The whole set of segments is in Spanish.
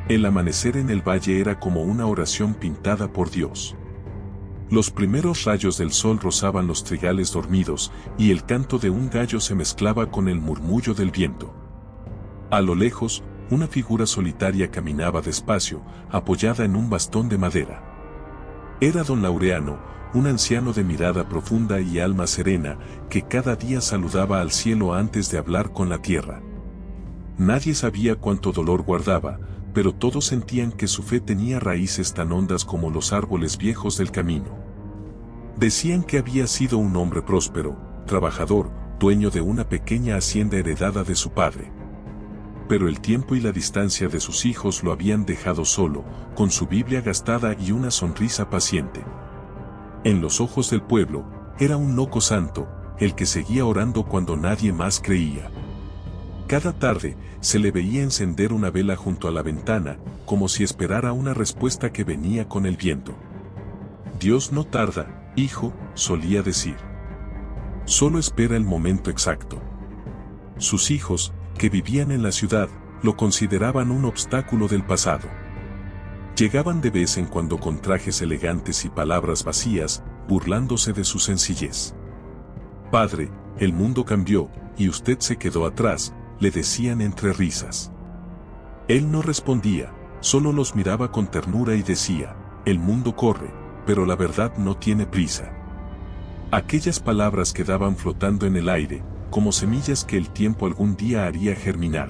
El amanecer en el valle era como una oración pintada por Dios. Los primeros rayos del sol rozaban los trigales dormidos, y el canto de un gallo se mezclaba con el murmullo del viento. A lo lejos, una figura solitaria caminaba despacio, apoyada en un bastón de madera. Era don Laureano, un anciano de mirada profunda y alma serena, que cada día saludaba al cielo antes de hablar con la tierra. Nadie sabía cuánto dolor guardaba, pero todos sentían que su fe tenía raíces tan hondas como los árboles viejos del camino. Decían que había sido un hombre próspero, trabajador, dueño de una pequeña hacienda heredada de su padre. Pero el tiempo y la distancia de sus hijos lo habían dejado solo, con su Biblia gastada y una sonrisa paciente. En los ojos del pueblo, era un loco santo, el que seguía orando cuando nadie más creía. Cada tarde, se le veía encender una vela junto a la ventana, como si esperara una respuesta que venía con el viento. Dios no tarda, hijo, solía decir. Solo espera el momento exacto. Sus hijos, que vivían en la ciudad, lo consideraban un obstáculo del pasado. Llegaban de vez en cuando con trajes elegantes y palabras vacías, burlándose de su sencillez. Padre, el mundo cambió, y usted se quedó atrás, le decían entre risas. Él no respondía, solo los miraba con ternura y decía, el mundo corre, pero la verdad no tiene prisa. Aquellas palabras quedaban flotando en el aire, como semillas que el tiempo algún día haría germinar.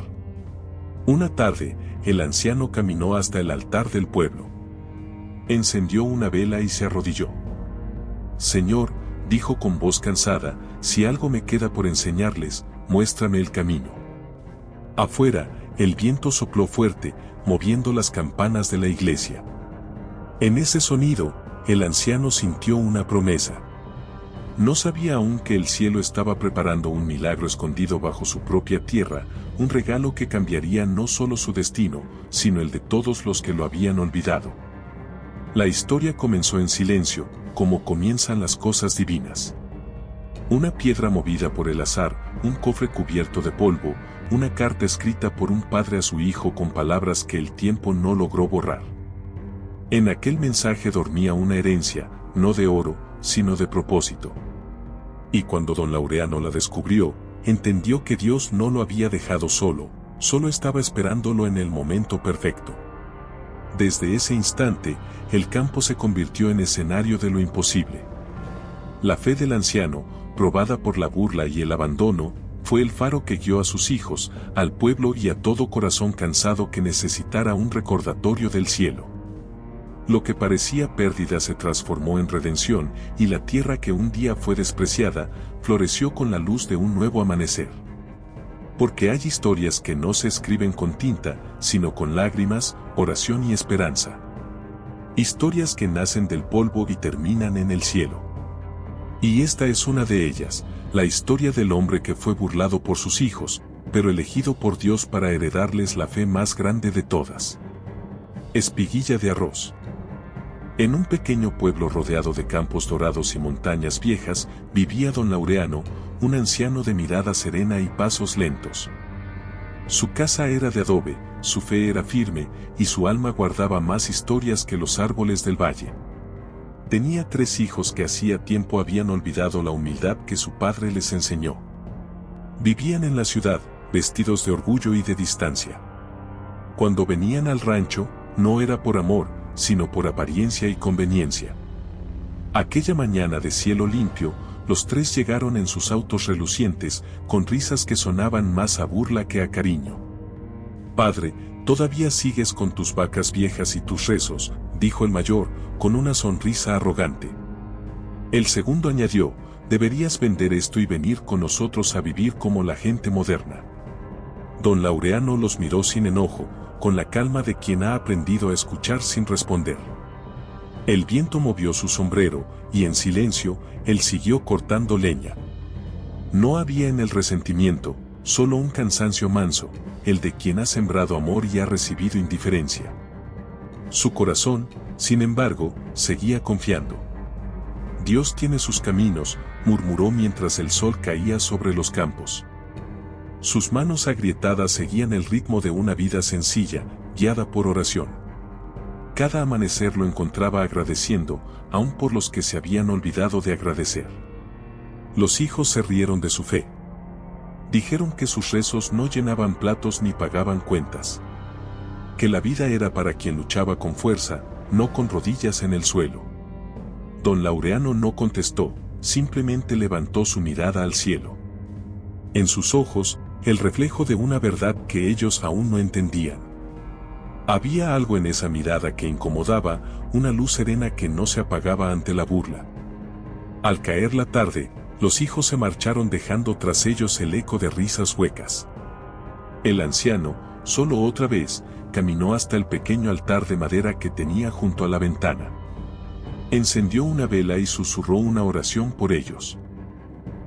Una tarde, el anciano caminó hasta el altar del pueblo. Encendió una vela y se arrodilló. Señor, dijo con voz cansada, si algo me queda por enseñarles, muéstrame el camino. Afuera, el viento sopló fuerte, moviendo las campanas de la iglesia. En ese sonido, el anciano sintió una promesa. No sabía aún que el cielo estaba preparando un milagro escondido bajo su propia tierra, un regalo que cambiaría no solo su destino, sino el de todos los que lo habían olvidado. La historia comenzó en silencio, como comienzan las cosas divinas. Una piedra movida por el azar, un cofre cubierto de polvo, una carta escrita por un padre a su hijo con palabras que el tiempo no logró borrar. En aquel mensaje dormía una herencia, no de oro, sino de propósito. Y cuando don Laureano la descubrió, entendió que Dios no lo había dejado solo, solo estaba esperándolo en el momento perfecto. Desde ese instante, el campo se convirtió en escenario de lo imposible. La fe del anciano, probada por la burla y el abandono, fue el faro que guió a sus hijos, al pueblo y a todo corazón cansado que necesitara un recordatorio del cielo. Lo que parecía pérdida se transformó en redención, y la tierra que un día fue despreciada, floreció con la luz de un nuevo amanecer. Porque hay historias que no se escriben con tinta, sino con lágrimas, oración y esperanza. Historias que nacen del polvo y terminan en el cielo. Y esta es una de ellas, la historia del hombre que fue burlado por sus hijos, pero elegido por Dios para heredarles la fe más grande de todas. Espiguilla de arroz. En un pequeño pueblo rodeado de campos dorados y montañas viejas, vivía don Laureano, un anciano de mirada serena y pasos lentos. Su casa era de adobe, su fe era firme, y su alma guardaba más historias que los árboles del valle. Tenía 3 hijos que hacía tiempo habían olvidado la humildad que su padre les enseñó. Vivían en la ciudad, vestidos de orgullo y de distancia. Cuando venían al rancho, no era por amor, sino por apariencia y conveniencia. Aquella mañana de cielo limpio, los 3 llegaron en sus autos relucientes, con risas que sonaban más a burla que a cariño. Padre, todavía sigues con tus vacas viejas y tus rezos, dijo el mayor, con una sonrisa arrogante. El segundo añadió, deberías vender esto y venir con nosotros a vivir como la gente moderna. Don Laureano los miró sin enojo, con la calma de quien ha aprendido a escuchar sin responder. El viento movió su sombrero, y en silencio, él siguió cortando leña. No había en el resentimiento, solo un cansancio manso, el de quien ha sembrado amor y ha recibido indiferencia. Su corazón, sin embargo, seguía confiando. Dios tiene sus caminos, murmuró mientras el sol caía sobre los campos. Sus manos agrietadas seguían el ritmo de una vida sencilla, guiada por oración. Cada amanecer lo encontraba agradeciendo, aun por los que se habían olvidado de agradecer. Los hijos se rieron de su fe. Dijeron que sus rezos no llenaban platos ni pagaban cuentas. Que la vida era para quien luchaba con fuerza, no con rodillas en el suelo. Don Laureano no contestó, simplemente levantó su mirada al cielo. En sus ojos, el reflejo de una verdad que ellos aún no entendían. Había algo en esa mirada que incomodaba, una luz serena que no se apagaba ante la burla. Al caer la tarde, los hijos se marcharon dejando tras ellos el eco de risas huecas. El anciano, solo otra vez, caminó hasta el pequeño altar de madera que tenía junto a la ventana. Encendió una vela y susurró una oración por ellos.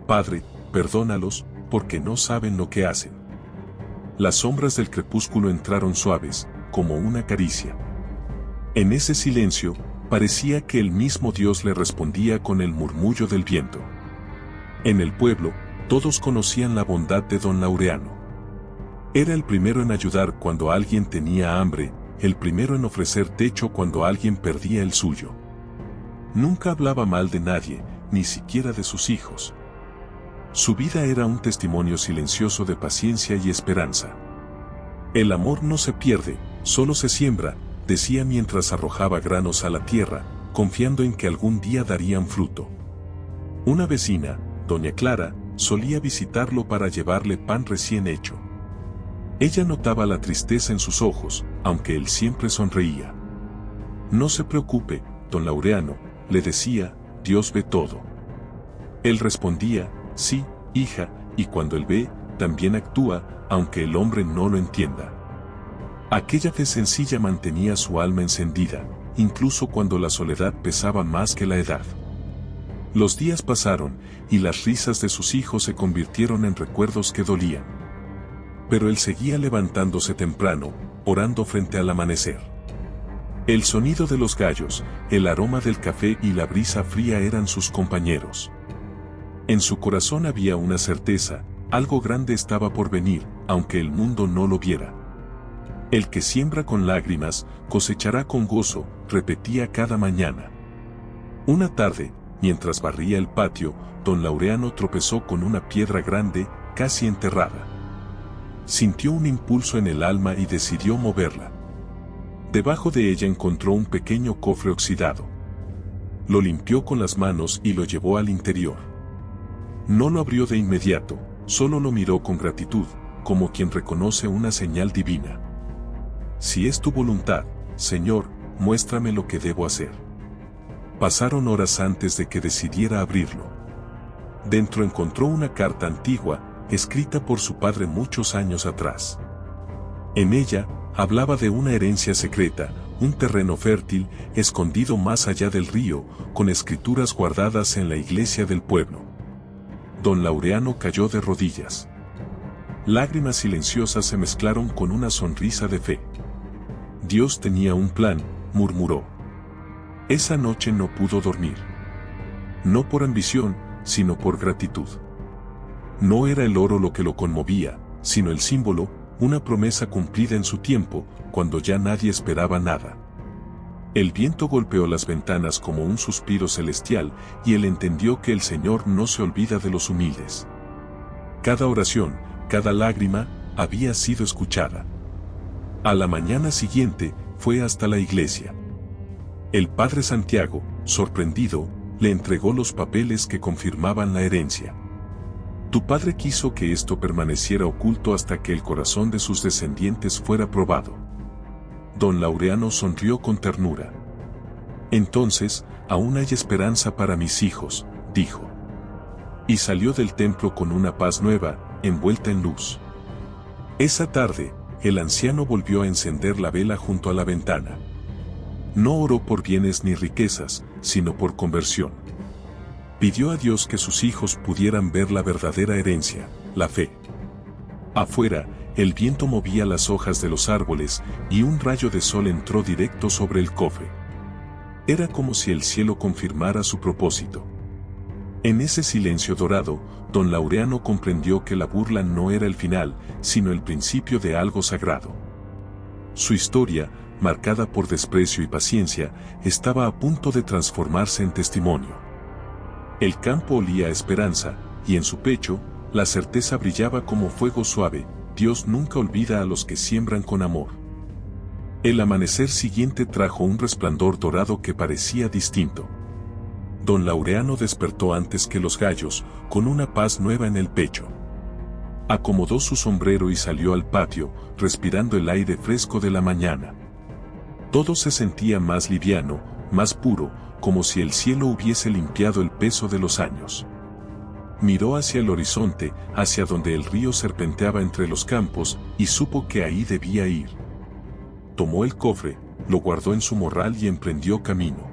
Padre, perdónalos, porque no saben lo que hacen. Las sombras del crepúsculo entraron suaves, como una caricia. En ese silencio, parecía que el mismo Dios le respondía con el murmullo del viento. En el pueblo, todos conocían la bondad de don Laureano. Era el primero en ayudar cuando alguien tenía hambre, el primero en ofrecer techo cuando alguien perdía el suyo. Nunca hablaba mal de nadie, ni siquiera de sus hijos. Su vida era un testimonio silencioso de paciencia y esperanza. El amor no se pierde, solo se siembra, decía mientras arrojaba granos a la tierra, confiando en que algún día darían fruto. Una vecina, doña Clara, solía visitarlo para llevarle pan recién hecho. Ella notaba la tristeza en sus ojos, aunque él siempre sonreía. No se preocupe, don Laureano, le decía, Dios ve todo. Él respondía, sí, hija, y cuando él ve, también actúa, aunque el hombre no lo entienda. Aquella fe sencilla mantenía su alma encendida, incluso cuando la soledad pesaba más que la edad. Los días pasaron, y las risas de sus hijos se convirtieron en recuerdos que dolían. Pero él seguía levantándose temprano, orando frente al amanecer. El sonido de los gallos, el aroma del café y la brisa fría eran sus compañeros. En su corazón había una certeza, algo grande estaba por venir, aunque el mundo no lo viera. El que siembra con lágrimas, cosechará con gozo, repetía cada mañana. Una tarde, mientras barría el patio, don Laureano tropezó con una piedra grande, casi enterrada. Sintió un impulso en el alma y decidió moverla. Debajo de ella encontró un pequeño cofre oxidado. Lo limpió con las manos y lo llevó al interior. No lo abrió de inmediato, solo lo miró con gratitud, como quien reconoce una señal divina. Si es tu voluntad, Señor, muéstrame lo que debo hacer. Pasaron horas antes de que decidiera abrirlo. Dentro encontró una carta antigua, escrita por su padre muchos años atrás. En ella, hablaba de una herencia secreta, un terreno fértil, escondido más allá del río, con escrituras guardadas en la iglesia del pueblo. Don Laureano cayó de rodillas. Lágrimas silenciosas se mezclaron con una sonrisa de fe. Dios tenía un plan, murmuró. Esa noche no pudo dormir. No por ambición, sino por gratitud. No era el oro lo que lo conmovía, sino el símbolo, una promesa cumplida en su tiempo, cuando ya nadie esperaba nada. El viento golpeó las ventanas como un suspiro celestial, y él entendió que el Señor no se olvida de los humildes. Cada oración, cada lágrima, había sido escuchada. A la mañana siguiente, fue hasta la iglesia. El padre Santiago, sorprendido, le entregó los papeles que confirmaban la herencia. Tu padre quiso que esto permaneciera oculto hasta que el corazón de sus descendientes fuera probado. Don Laureano sonrió con ternura. Entonces, aún hay esperanza para mis hijos, dijo. Y salió del templo con una paz nueva, envuelta en luz. Esa tarde, el anciano volvió a encender la vela junto a la ventana. No oró por bienes ni riquezas, sino por conversión. Pidió a Dios que sus hijos pudieran ver la verdadera herencia, la fe. Afuera, el viento movía las hojas de los árboles y un rayo de sol entró directo sobre el cofre. Era como si el cielo confirmara su propósito. En ese silencio dorado, don Laureano comprendió que la burla no era el final, sino el principio de algo sagrado. Su historia, marcada por desprecio y paciencia, estaba a punto de transformarse en testimonio. El campo olía a esperanza, y en su pecho, la certeza brillaba como fuego suave: Dios nunca olvida a los que siembran con amor. El amanecer siguiente trajo un resplandor dorado que parecía distinto. Don Laureano despertó antes que los gallos, con una paz nueva en el pecho. Acomodó su sombrero y salió al patio, respirando el aire fresco de la mañana. Todo se sentía más liviano, más puro, como si el cielo hubiese limpiado el peso de los años. Miró hacia el horizonte, hacia donde el río serpenteaba entre los campos, y supo que ahí debía ir. Tomó el cofre, lo guardó en su morral y emprendió camino.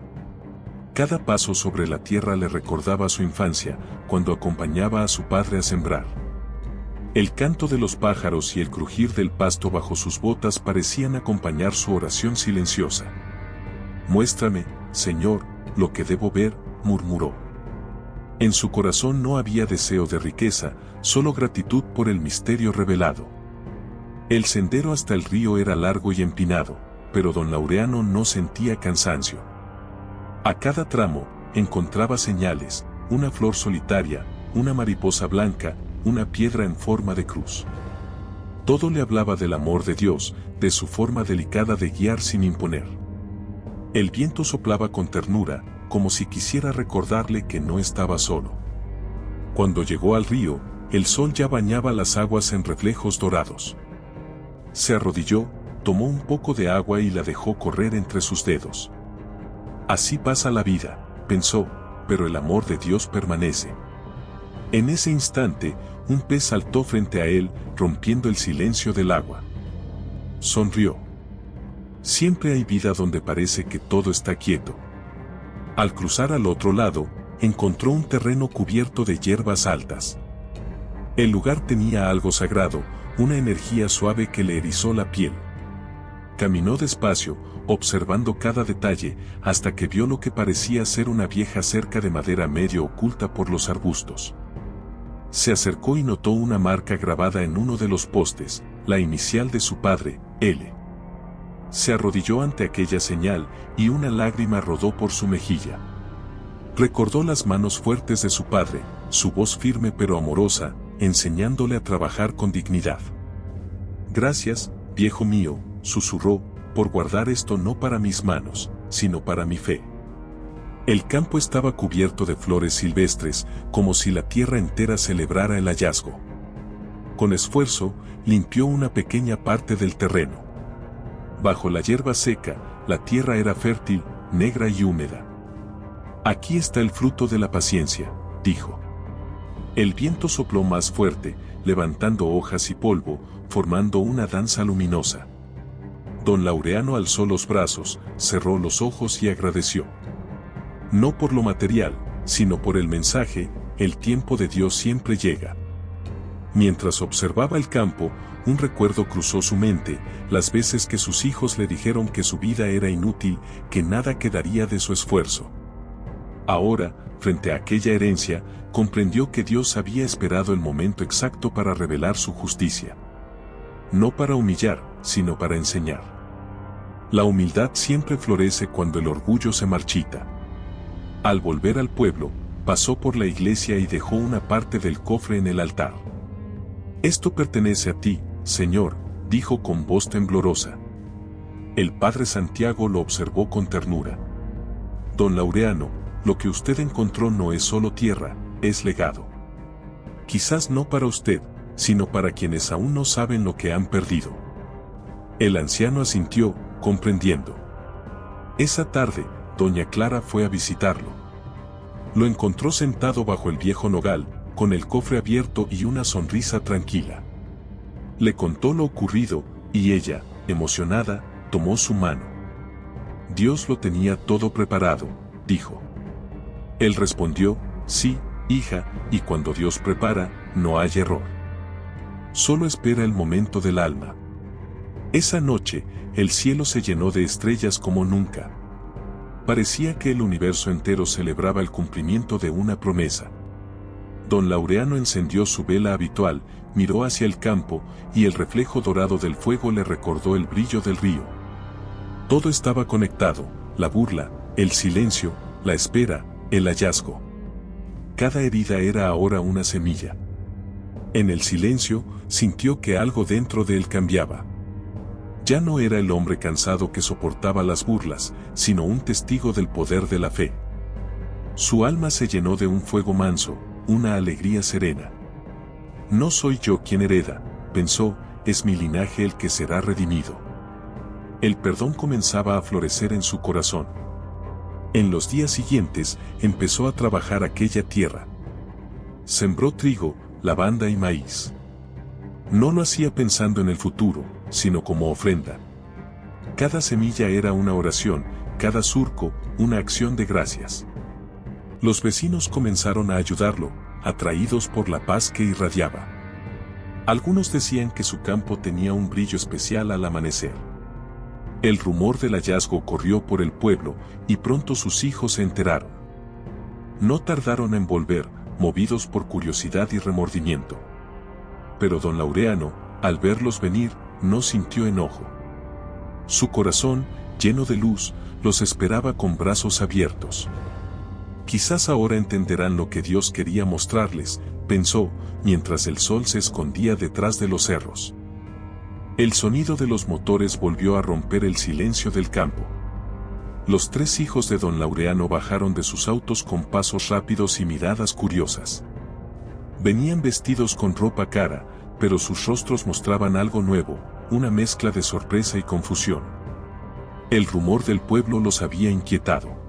Cada paso sobre la tierra le recordaba su infancia, cuando acompañaba a su padre a sembrar. El canto de los pájaros y el crujir del pasto bajo sus botas parecían acompañar su oración silenciosa. «Muéstrame, Señor, lo que debo ver», murmuró. En su corazón no había deseo de riqueza, solo gratitud por el misterio revelado. El sendero hasta el río era largo y empinado, pero don Laureano no sentía cansancio. A cada tramo, encontraba señales: una flor solitaria, una mariposa blanca, una piedra en forma de cruz. Todo le hablaba del amor de Dios, de su forma delicada de guiar sin imponer. El viento soplaba con ternura, como si quisiera recordarle que no estaba solo. Cuando llegó al río, el sol ya bañaba las aguas en reflejos dorados. Se arrodilló, tomó un poco de agua y la dejó correr entre sus dedos. Así pasa la vida, pensó, pero el amor de Dios permanece. En ese instante, un pez saltó frente a él, rompiendo el silencio del agua. Sonrió. Siempre hay vida donde parece que todo está quieto. Al cruzar al otro lado, encontró un terreno cubierto de hierbas altas. El lugar tenía algo sagrado, una energía suave que le erizó la piel. Caminó despacio, observando cada detalle, hasta que vio lo que parecía ser una vieja cerca de madera medio oculta por los arbustos. Se acercó y notó una marca grabada en uno de los postes, la inicial de su padre, L. Se arrodilló ante aquella señal, y una lágrima rodó por su mejilla. Recordó las manos fuertes de su padre, su voz firme pero amorosa, enseñándole a trabajar con dignidad. «Gracias, viejo mío», susurró, «por guardar esto no para mis manos, sino para mi fe». El campo estaba cubierto de flores silvestres, como si la tierra entera celebrara el hallazgo. Con esfuerzo, limpió una pequeña parte del terreno. Bajo la hierba seca, la tierra era fértil, negra y húmeda. «Aquí está el fruto de la paciencia», dijo. El viento sopló más fuerte, levantando hojas y polvo, formando una danza luminosa. Don Laureano alzó los brazos, cerró los ojos y agradeció. No por lo material, sino por el mensaje: el tiempo de Dios siempre llega. Mientras observaba el campo, un recuerdo cruzó su mente: las veces que sus hijos le dijeron que su vida era inútil, que nada quedaría de su esfuerzo. Ahora, frente a aquella herencia, comprendió que Dios había esperado el momento exacto para revelar su justicia. No para humillar, sino para enseñar. La humildad siempre florece cuando el orgullo se marchita. Al volver al pueblo, pasó por la iglesia y dejó una parte del cofre en el altar. «Esto pertenece a ti, Señor», dijo con voz temblorosa. El padre Santiago lo observó con ternura. «Don Laureano, lo que usted encontró no es solo tierra, es legado. Quizás no para usted, sino para quienes aún no saben lo que han perdido». El anciano asintió, comprendiendo. Esa tarde, doña Clara fue a visitarlo. Lo encontró sentado bajo el viejo nogal, con el cofre abierto y una sonrisa tranquila. Le contó lo ocurrido, y ella, emocionada, tomó su mano. «Dios lo tenía todo preparado», dijo. Él respondió: «Sí, hija, y cuando Dios prepara, no hay error. Solo espera el momento del alma». Esa noche, el cielo se llenó de estrellas como nunca. Parecía que el universo entero celebraba el cumplimiento de una promesa. Don Laureano encendió su vela habitual, miró hacia el campo, y el reflejo dorado del fuego le recordó el brillo del río. Todo estaba conectado, la burla, el silencio, la espera, el hallazgo. Cada herida era ahora una semilla. En el silencio, sintió que algo dentro de él cambiaba. Ya no era el hombre cansado que soportaba las burlas, sino un testigo del poder de la fe. Su alma se llenó de un fuego manso, una alegría serena. No soy yo quien hereda, pensó, es mi linaje el que será redimido. El perdón comenzaba a florecer en su corazón. En los días siguientes, empezó a trabajar aquella tierra. Sembró trigo, lavanda y maíz. No lo hacía pensando en el futuro, sino como ofrenda. Cada semilla era una oración, cada surco, una acción de gracias. Los vecinos comenzaron a ayudarlo, atraídos por la paz que irradiaba. Algunos decían que su campo tenía un brillo especial al amanecer. El rumor del hallazgo corrió por el pueblo, y pronto sus hijos se enteraron. No tardaron en volver, movidos por curiosidad y remordimiento. Pero don Laureano, al verlos venir, no sintió enojo. Su corazón, lleno de luz, los esperaba con brazos abiertos. Quizás ahora entenderán lo que Dios quería mostrarles, pensó, mientras el sol se escondía detrás de los cerros. El sonido de los motores volvió a romper el silencio del campo. Los tres hijos de don Laureano bajaron de sus autos con pasos rápidos y miradas curiosas. Venían vestidos con ropa cara, pero sus rostros mostraban algo nuevo, una mezcla de sorpresa y confusión. El rumor del pueblo los había inquietado.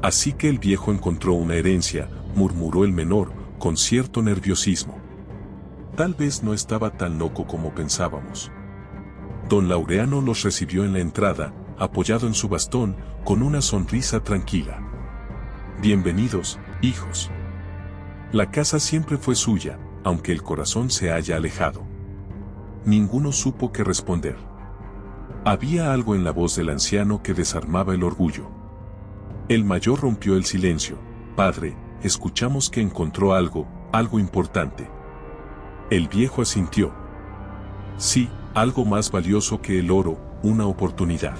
Así que el viejo encontró una herencia, murmuró el menor, con cierto nerviosismo. Tal vez no estaba tan loco como pensábamos. Don Laureano los recibió en la entrada, apoyado en su bastón, con una sonrisa tranquila. Bienvenidos, hijos. La casa siempre fue suya, aunque el corazón se haya alejado. Ninguno supo qué responder. Había algo en la voz del anciano que desarmaba el orgullo. El mayor rompió el silencio. Padre, escuchamos que encontró algo importante. El viejo asintió. Sí, algo más valioso que el oro, una oportunidad.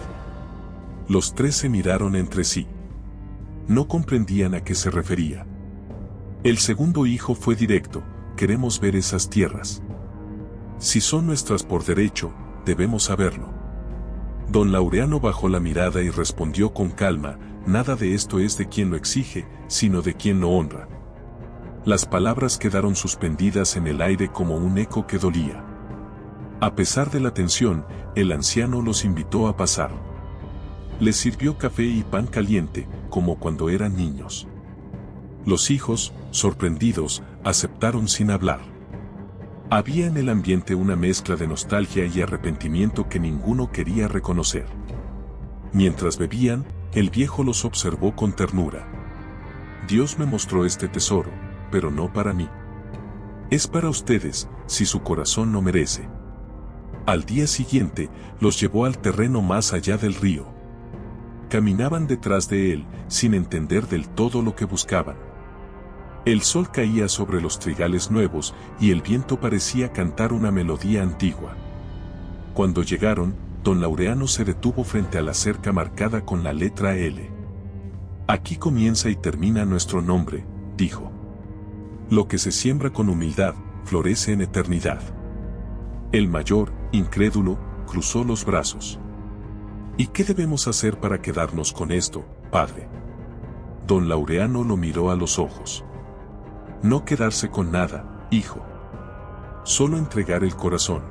Los tres se miraron entre sí. No comprendían a qué se refería. El segundo hijo fue directo, queremos ver esas tierras. Si son nuestras por derecho, debemos saberlo. Don Laureano bajó la mirada y respondió con calma, nada de esto es de quien lo exige, sino de quien lo honra. Las palabras quedaron suspendidas en el aire como un eco que dolía. A pesar de la tensión, el anciano los invitó a pasar. Les sirvió café y pan caliente, como cuando eran niños. Los hijos, sorprendidos, aceptaron sin hablar. Había en el ambiente una mezcla de nostalgia y arrepentimiento que ninguno quería reconocer. Mientras bebían, el viejo los observó con ternura. Dios me mostró este tesoro, pero no para mí. Es para ustedes, si su corazón lo merece. Al día siguiente, los llevó al terreno más allá del río. Caminaban detrás de él, sin entender del todo lo que buscaban. El sol caía sobre los trigales nuevos, y el viento parecía cantar una melodía antigua. Cuando llegaron, don Laureano se detuvo frente a la cerca marcada con la letra L. Aquí comienza y termina nuestro nombre, dijo. Lo que se siembra con humildad, florece en eternidad. El mayor, incrédulo, cruzó los brazos. ¿Y qué debemos hacer para quedarnos con esto, padre? Don Laureano lo miró a los ojos. No quedarse con nada, hijo. Solo entregar el corazón.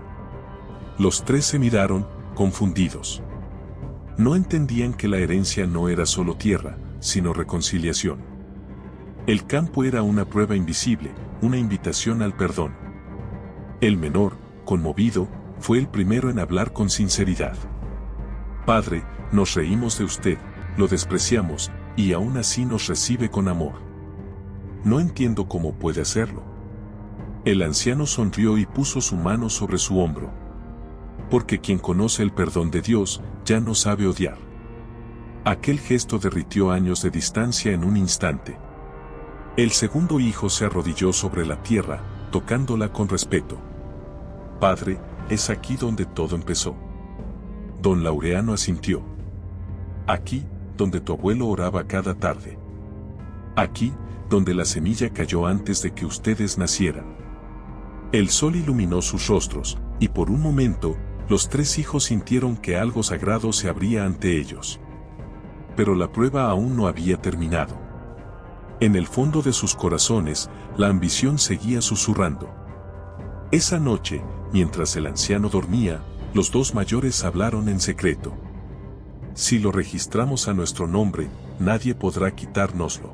Los tres se miraron, confundidos. No entendían que la herencia no era solo tierra, sino reconciliación. El campo era una prueba invisible, una invitación al perdón. El menor, conmovido, fue el primero en hablar con sinceridad. Padre, nos reímos de usted, lo despreciamos, y aún así nos recibe con amor. No entiendo cómo puede hacerlo. El anciano sonrió y puso su mano sobre su hombro. Porque quien conoce el perdón de Dios, ya no sabe odiar. Aquel gesto derritió años de distancia en un instante. El segundo hijo se arrodilló sobre la tierra, tocándola con respeto. Padre, es aquí donde todo empezó. Don Laureano asintió. Aquí, donde tu abuelo oraba cada tarde. Aquí, donde la semilla cayó antes de que ustedes nacieran. El sol iluminó sus rostros, y por un momento, los tres hijos sintieron que algo sagrado se abría ante ellos. Pero la prueba aún no había terminado. En el fondo de sus corazones, la ambición seguía susurrando. Esa noche, mientras el anciano dormía, los dos mayores hablaron en secreto. Si lo registramos a nuestro nombre, nadie podrá quitárnoslo.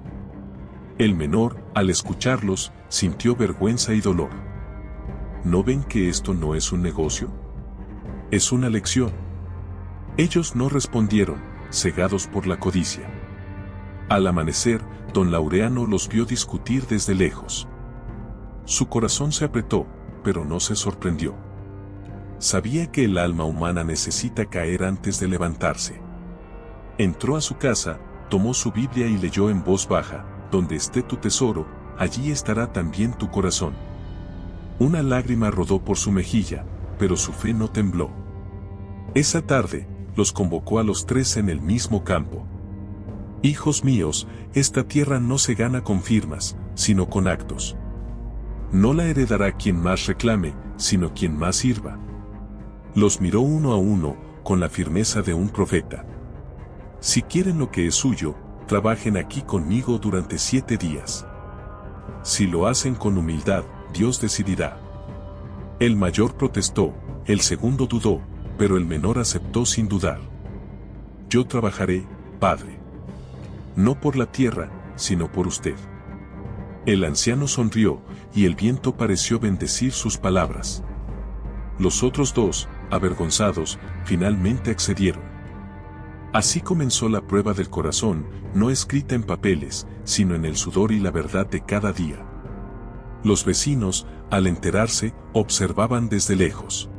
El menor, al escucharlos, sintió vergüenza y dolor. ¿No ven que esto no es un negocio? Es una lección. Ellos no respondieron, cegados por la codicia. Al amanecer, don Laureano los vio discutir desde lejos. Su corazón se apretó, pero no se sorprendió. Sabía que el alma humana necesita caer antes de levantarse. Entró a su casa, tomó su Biblia y leyó en voz baja: donde esté tu tesoro, allí estará también tu corazón. Una lágrima rodó por su mejilla, pero su fe no tembló. Esa tarde, los convocó a los tres en el mismo campo. Hijos míos, esta tierra no se gana con firmas, sino con actos. No la heredará quien más reclame, sino quien más sirva. Los miró uno a uno, con la firmeza de un profeta. Si quieren lo que es suyo, trabajen aquí conmigo durante 7 días. Si lo hacen con humildad, Dios decidirá. El mayor protestó, el segundo dudó, pero el menor aceptó sin dudar. Yo trabajaré, padre. No por la tierra, sino por usted. El anciano sonrió, y el viento pareció bendecir sus palabras. Los otros dos, avergonzados, finalmente accedieron. Así comenzó la prueba del corazón, no escrita en papeles, sino en el sudor y la verdad de cada día. Los vecinos, al enterarse, observaban desde lejos.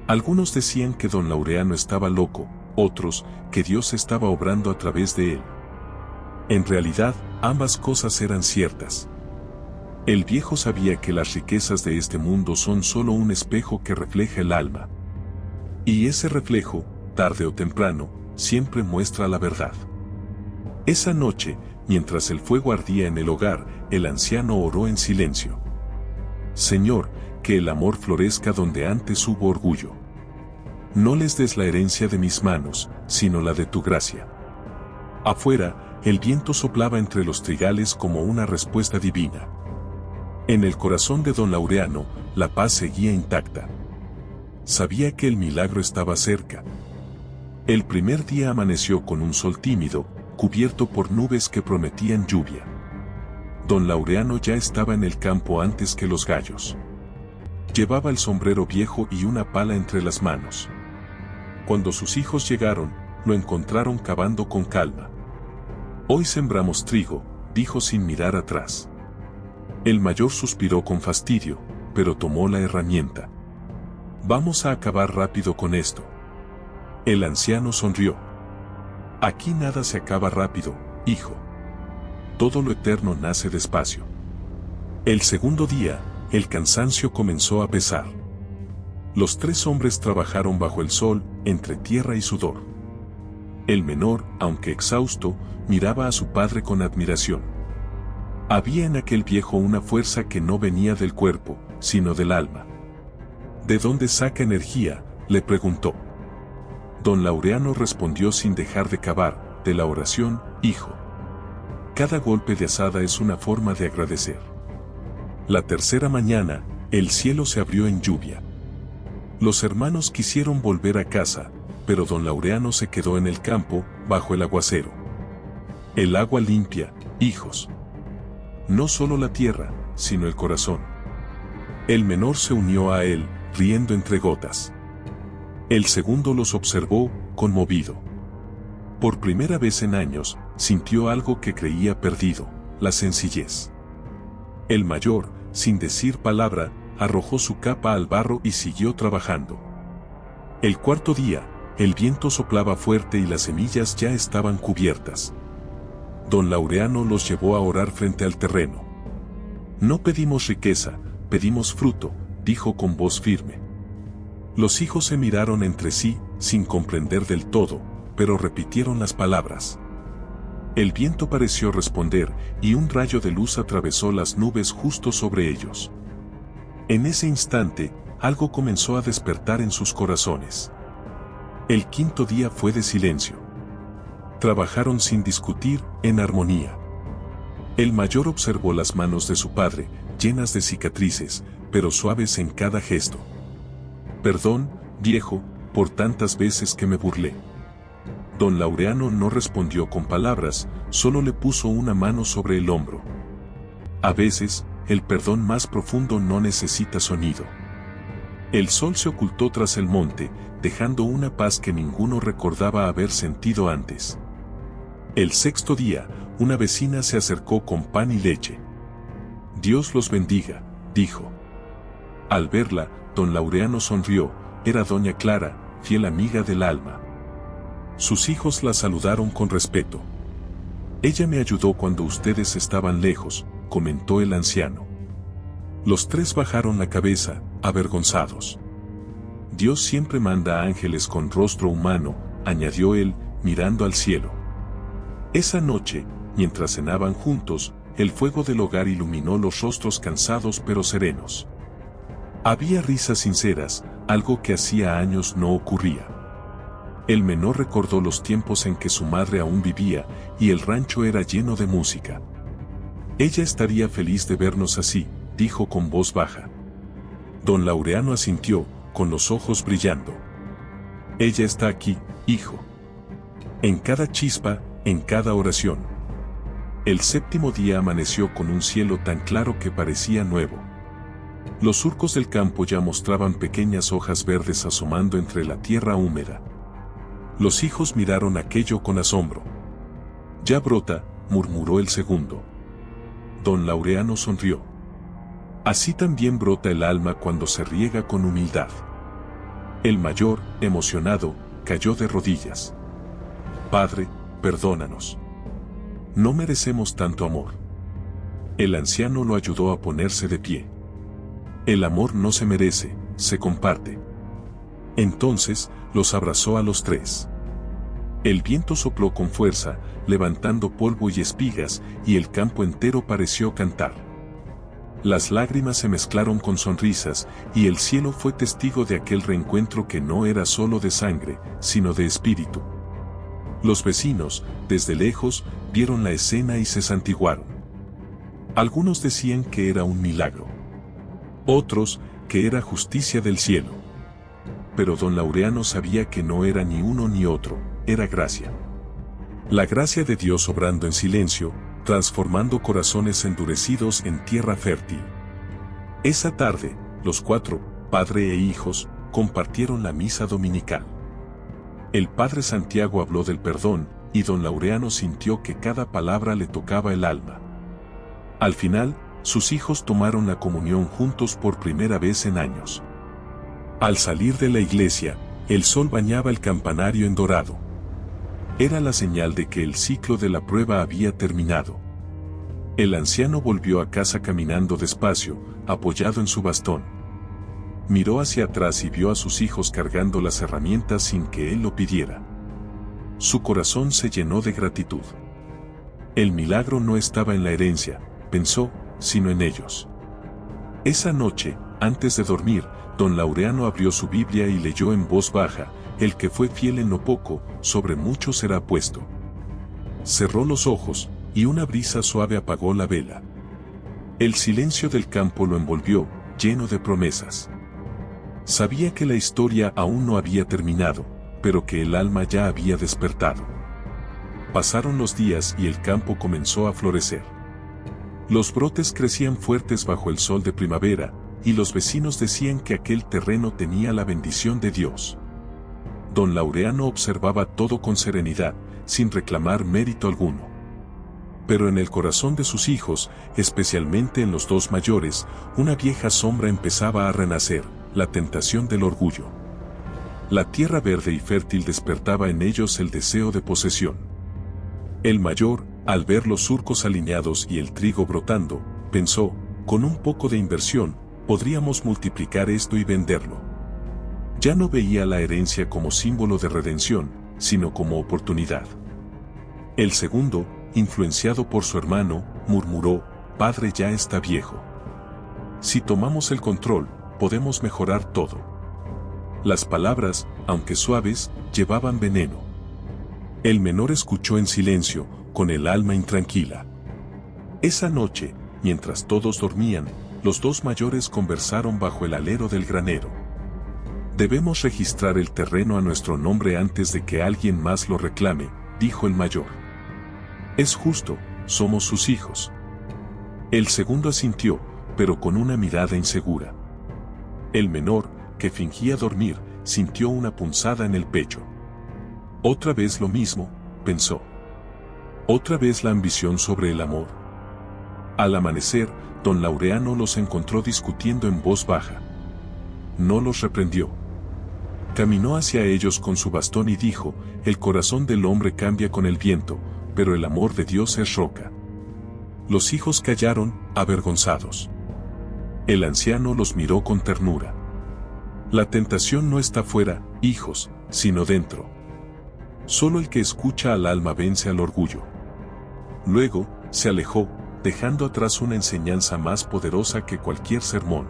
Algunos decían que don Laureano estaba loco, otros, que Dios estaba obrando a través de él. En realidad, ambas cosas eran ciertas. El viejo sabía que las riquezas de este mundo son solo un espejo que refleja el alma. Y ese reflejo, tarde o temprano, siempre muestra la verdad. Esa noche, mientras el fuego ardía en el hogar, el anciano oró en silencio. Señor, que el amor florezca donde antes hubo orgullo. No les des la herencia de mis manos, sino la de tu gracia. Afuera, el viento soplaba entre los trigales como una respuesta divina. En el corazón de don Laureano, la paz seguía intacta. Sabía que el milagro estaba cerca. El primer día amaneció con un sol tímido, cubierto por nubes que prometían lluvia. Don Laureano ya estaba en el campo antes que los gallos. Llevaba el sombrero viejo y una pala entre las manos. Cuando sus hijos llegaron, lo encontraron cavando con calma. Hoy sembramos trigo, dijo sin mirar atrás. El mayor suspiró con fastidio, pero tomó la herramienta. Vamos a acabar rápido con esto. El anciano sonrió. Aquí nada se acaba rápido, hijo. Todo lo eterno nace despacio. El segundo día, el cansancio comenzó a pesar. Los tres hombres trabajaron bajo el sol, entre tierra y sudor. El menor, aunque exhausto, miraba a su padre con admiración. Había en aquel viejo una fuerza que no venía del cuerpo, sino del alma. ¿De dónde saca energía?, le preguntó. Don Laureano respondió sin dejar de cavar: de la oración, hijo. Cada golpe de azada es una forma de agradecer. La tercera mañana, el cielo se abrió en lluvia. Los hermanos quisieron volver a casa, pero don Laureano se quedó en el campo, bajo el aguacero. El agua limpia, hijos. No solo la tierra, sino el corazón. El menor se unió a él, riendo entre gotas. El segundo los observó, conmovido. Por primera vez en años, sintió algo que creía perdido: la sencillez. El mayor, sin decir palabra, arrojó su capa al barro y siguió trabajando. El cuarto día, el viento soplaba fuerte y las semillas ya estaban cubiertas. don Laureano los llevó a orar frente al terreno. No pedimos riqueza, pedimos fruto, dijo con voz firme. Los hijos se miraron entre sí, sin comprender del todo, pero repitieron las palabras. El viento pareció responder, y un rayo de luz atravesó las nubes justo sobre ellos. En ese instante, algo comenzó a despertar en sus corazones. El quinto día fue de silencio. Trabajaron sin discutir, en armonía. El mayor observó las manos de su padre, llenas de cicatrices, pero suaves en cada gesto. Perdón, viejo, por tantas veces que me burlé. Don Laureano no respondió con palabras, solo le puso una mano sobre el hombro. A veces, el perdón más profundo no necesita sonido. El sol se ocultó tras el monte, dejando una paz que ninguno recordaba haber sentido antes. El sexto día, una vecina se acercó con pan y leche. Dios los bendiga, dijo. Al verla, don Laureano sonrió, era doña Clara, fiel amiga del alma. Sus hijos la saludaron con respeto. Ella me ayudó cuando ustedes estaban lejos, comentó el anciano. Los tres bajaron la cabeza, avergonzados. Dios siempre manda ángeles con rostro humano, añadió él, mirando al cielo. Esa noche, mientras cenaban juntos, el fuego del hogar iluminó los rostros cansados pero serenos. Había risas sinceras, algo que hacía años no ocurría. El menor recordó los tiempos en que su madre aún vivía, y el rancho era lleno de música. Ella estaría feliz de vernos así, dijo con voz baja. Don Laureano asintió, con los ojos brillando. Ella está aquí, hijo. En cada chispa, en cada oración. El séptimo día amaneció con un cielo tan claro que parecía nuevo. Los surcos del campo ya mostraban pequeñas hojas verdes asomando entre la tierra húmeda. Los hijos miraron aquello con asombro. Ya brota, murmuró el segundo. Don Laureano sonrió. Así también brota el alma cuando se riega con humildad. El mayor, emocionado, cayó de rodillas. Padre, perdónanos. No merecemos tanto amor. El anciano lo ayudó a ponerse de pie. El amor no se merece, se comparte. Entonces, los abrazó a los tres. El viento sopló con fuerza, levantando polvo y espigas, y el campo entero pareció cantar. Las lágrimas se mezclaron con sonrisas, y el cielo fue testigo de aquel reencuentro que no era solo de sangre, sino de espíritu. Los vecinos, desde lejos, vieron la escena y se santiguaron. Algunos decían que era un milagro. Otros, que era justicia del cielo. Pero don Laureano sabía que no era ni uno ni otro, era gracia. La gracia de Dios obrando en silencio, transformando corazones endurecidos en tierra fértil. Esa tarde, los cuatro, padre e hijos, compartieron la misa dominical. El padre Santiago habló del perdón, y don Laureano sintió que cada palabra le tocaba el alma. Al final, sus hijos tomaron la comunión juntos por primera vez en años. Al salir de la iglesia, el sol bañaba el campanario en dorado. Era la señal de que el ciclo de la prueba había terminado. El anciano volvió a casa caminando despacio, apoyado en su bastón. Miró hacia atrás y vio a sus hijos cargando las herramientas sin que él lo pidiera. Su corazón se llenó de gratitud. El milagro no estaba en la herencia, pensó, sino en ellos. Esa noche, antes de dormir, don Laureano abrió su Biblia y leyó en voz baja, el que fue fiel en lo poco, sobre mucho será puesto. Cerró los ojos, y una brisa suave apagó la vela. El silencio del campo lo envolvió, lleno de promesas. Sabía que la historia aún no había terminado, pero que el alma ya había despertado. Pasaron los días y el campo comenzó a florecer. Los brotes crecían fuertes bajo el sol de primavera, y los vecinos decían que aquel terreno tenía la bendición de Dios. Don Laureano observaba todo con serenidad, sin reclamar mérito alguno. Pero en el corazón de sus hijos, especialmente en los dos mayores, una vieja sombra empezaba a renacer, la tentación del orgullo. La tierra verde y fértil despertaba en ellos el deseo de posesión. El mayor, Al ver los surcos alineados y el trigo brotando, pensó, con un poco de inversión, podríamos multiplicar esto y venderlo. Ya no veía la herencia como símbolo de redención, sino como oportunidad. El segundo, influenciado por su hermano, murmuró, «Padre ya está viejo. Si tomamos el control, podemos mejorar todo». Las palabras, aunque suaves, llevaban veneno. El menor escuchó en silencio, con el alma intranquila. Esa noche, mientras todos dormían, los dos mayores conversaron bajo el alero del granero. «Debemos registrar el terreno a nuestro nombre antes de que alguien más lo reclame», dijo el mayor. «Es justo, somos sus hijos». El segundo asintió, pero con una mirada insegura. El menor, que fingía dormir, sintió una punzada en el pecho. «Otra vez lo mismo», pensó. «Otra vez la ambición sobre el amor». Al amanecer, don Laureano los encontró discutiendo en voz baja. No los reprendió. Caminó hacia ellos con su bastón y dijo, «El corazón del hombre cambia con el viento, pero el amor de Dios es roca». Los hijos callaron, avergonzados. El anciano los miró con ternura. «La tentación no está fuera, hijos, sino dentro. Solo el que escucha al alma vence al orgullo». Luego, se alejó, dejando atrás una enseñanza más poderosa que cualquier sermón.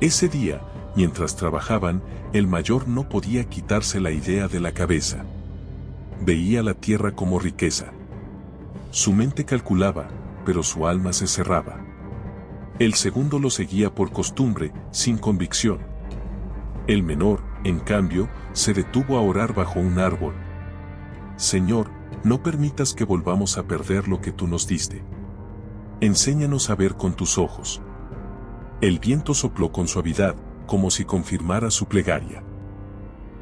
Ese día, mientras trabajaban, el mayor no podía quitarse la idea de la cabeza. Veía la tierra como riqueza. Su mente calculaba, pero su alma se cerraba. El segundo lo seguía por costumbre, sin convicción. El menor, en cambio, se detuvo a orar bajo un árbol. «Señor, no permitas que volvamos a perder lo que tú nos diste. Enséñanos a ver con tus ojos». El viento sopló con suavidad, como si confirmara su plegaria.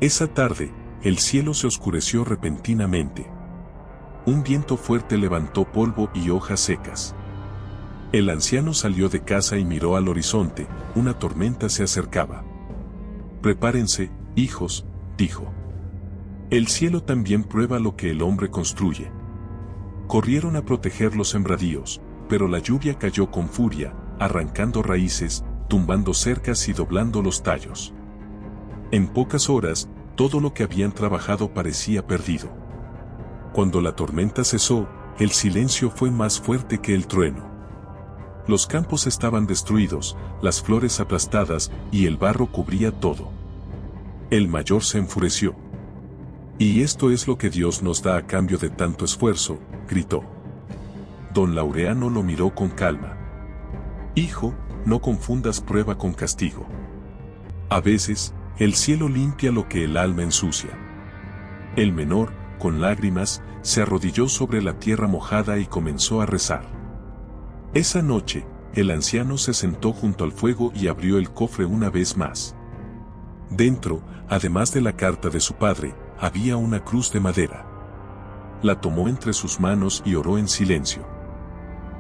Esa tarde, el cielo se oscureció repentinamente. Un viento fuerte levantó polvo y hojas secas. El anciano salió de casa y miró al horizonte, una tormenta se acercaba. «Prepárense, hijos», dijo. «El cielo también prueba lo que el hombre construye». Corrieron a proteger los sembradíos, pero la lluvia cayó con furia, arrancando raíces, tumbando cercas y doblando los tallos. En pocas horas, todo lo que habían trabajado parecía perdido. Cuando la tormenta cesó, el silencio fue más fuerte que el trueno. Los campos estaban destruidos, las flores aplastadas y el barro cubría todo. El mayor se enfureció. «¿Y esto es lo que Dios nos da a cambio de tanto esfuerzo?», gritó. Don Laureano lo miró con calma. «Hijo, no confundas prueba con castigo. A veces, el cielo limpia lo que el alma ensucia». El menor, con lágrimas, se arrodilló sobre la tierra mojada y comenzó a rezar. Esa noche, el anciano se sentó junto al fuego y abrió el cofre una vez más. Dentro, además de la carta de su padre, había una cruz de madera. La tomó entre sus manos y oró en silencio.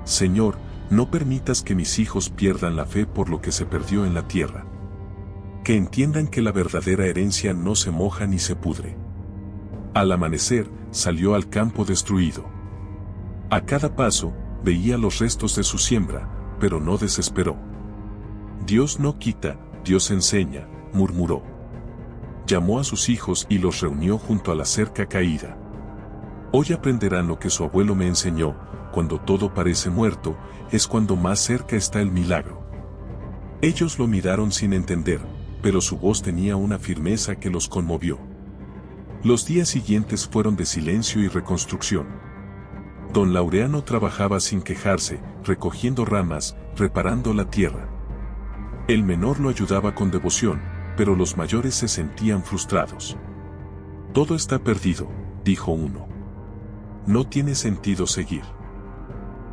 «Señor, no permitas que mis hijos pierdan la fe por lo que se perdió en la tierra. Que entiendan que la verdadera herencia no se moja ni se pudre». Al amanecer, salió al campo destruido. A cada paso, veía los restos de su siembra, pero no desesperó. «Dios no quita, Dios enseña», murmuró. Llamó a sus hijos y los reunió junto a la cerca caída. «Hoy aprenderán lo que su abuelo me enseñó: cuando todo parece muerto, es cuando más cerca está el milagro». Ellos lo miraron sin entender, pero su voz tenía una firmeza que los conmovió. Los días siguientes fueron de silencio y reconstrucción. Don Laureano trabajaba sin quejarse, recogiendo ramas, reparando la tierra. El menor lo ayudaba con devoción, pero los mayores se sentían frustrados. «Todo está perdido», dijo uno. «No tiene sentido seguir».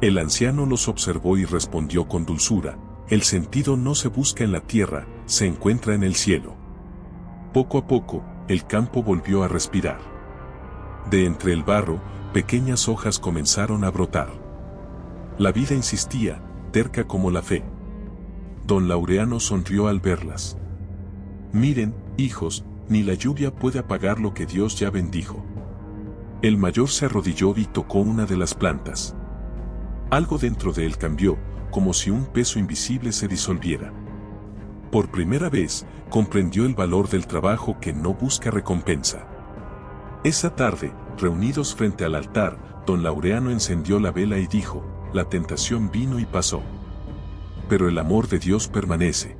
El anciano los observó y respondió con dulzura: «El sentido no se busca en la tierra, se encuentra en el cielo». Poco a poco, el campo volvió a respirar. De entre el barro, pequeñas hojas comenzaron a brotar. La vida insistía, terca como la fe. Don Laureano sonrió al verlas. «Miren, hijos, ni la lluvia puede apagar lo que Dios ya bendijo. El mayor se arrodilló y tocó una de las plantas. Algo dentro de él cambió, como si un peso invisible se disolviera. Por primera vez, comprendió el valor del trabajo que no busca recompensa. Esa tarde, reunidos frente al altar, don Laureano encendió la vela y dijo: la tentación vino y pasó. Pero el amor de Dios permanece.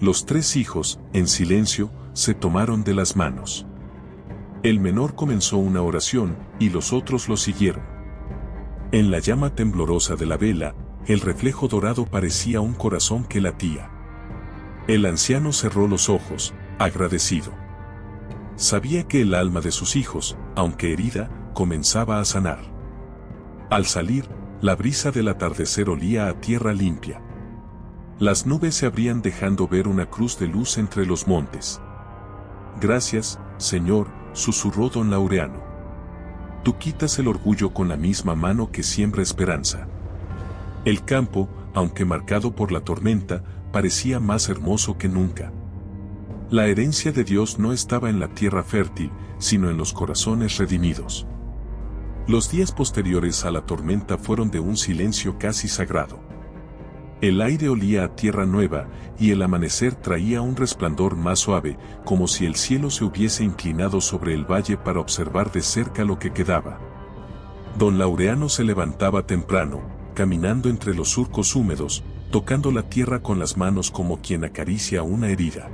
Los tres hijos, en silencio, se tomaron de las manos. El menor comenzó una oración, y los otros lo siguieron. En la llama temblorosa de la vela, el reflejo dorado parecía un corazón que latía. El anciano cerró los ojos, agradecido. Sabía que el alma de sus hijos, aunque herida, comenzaba a sanar. Al salir, la brisa del atardecer olía a tierra limpia. Las nubes se abrían dejando ver una cruz de luz entre los montes. Gracias, Señor, susurró don Laureano. Tú quitas el orgullo con la misma mano que siembra esperanza. El campo, aunque marcado por la tormenta, parecía más hermoso que nunca. La herencia de Dios no estaba en la tierra fértil, sino en los corazones redimidos. Los días posteriores a la tormenta fueron de un silencio casi sagrado. El aire olía a tierra nueva, y el amanecer traía un resplandor más suave, como si el cielo se hubiese inclinado sobre el valle para observar de cerca lo que quedaba. Don Laureano se levantaba temprano, caminando entre los surcos húmedos, tocando la tierra con las manos como quien acaricia una herida.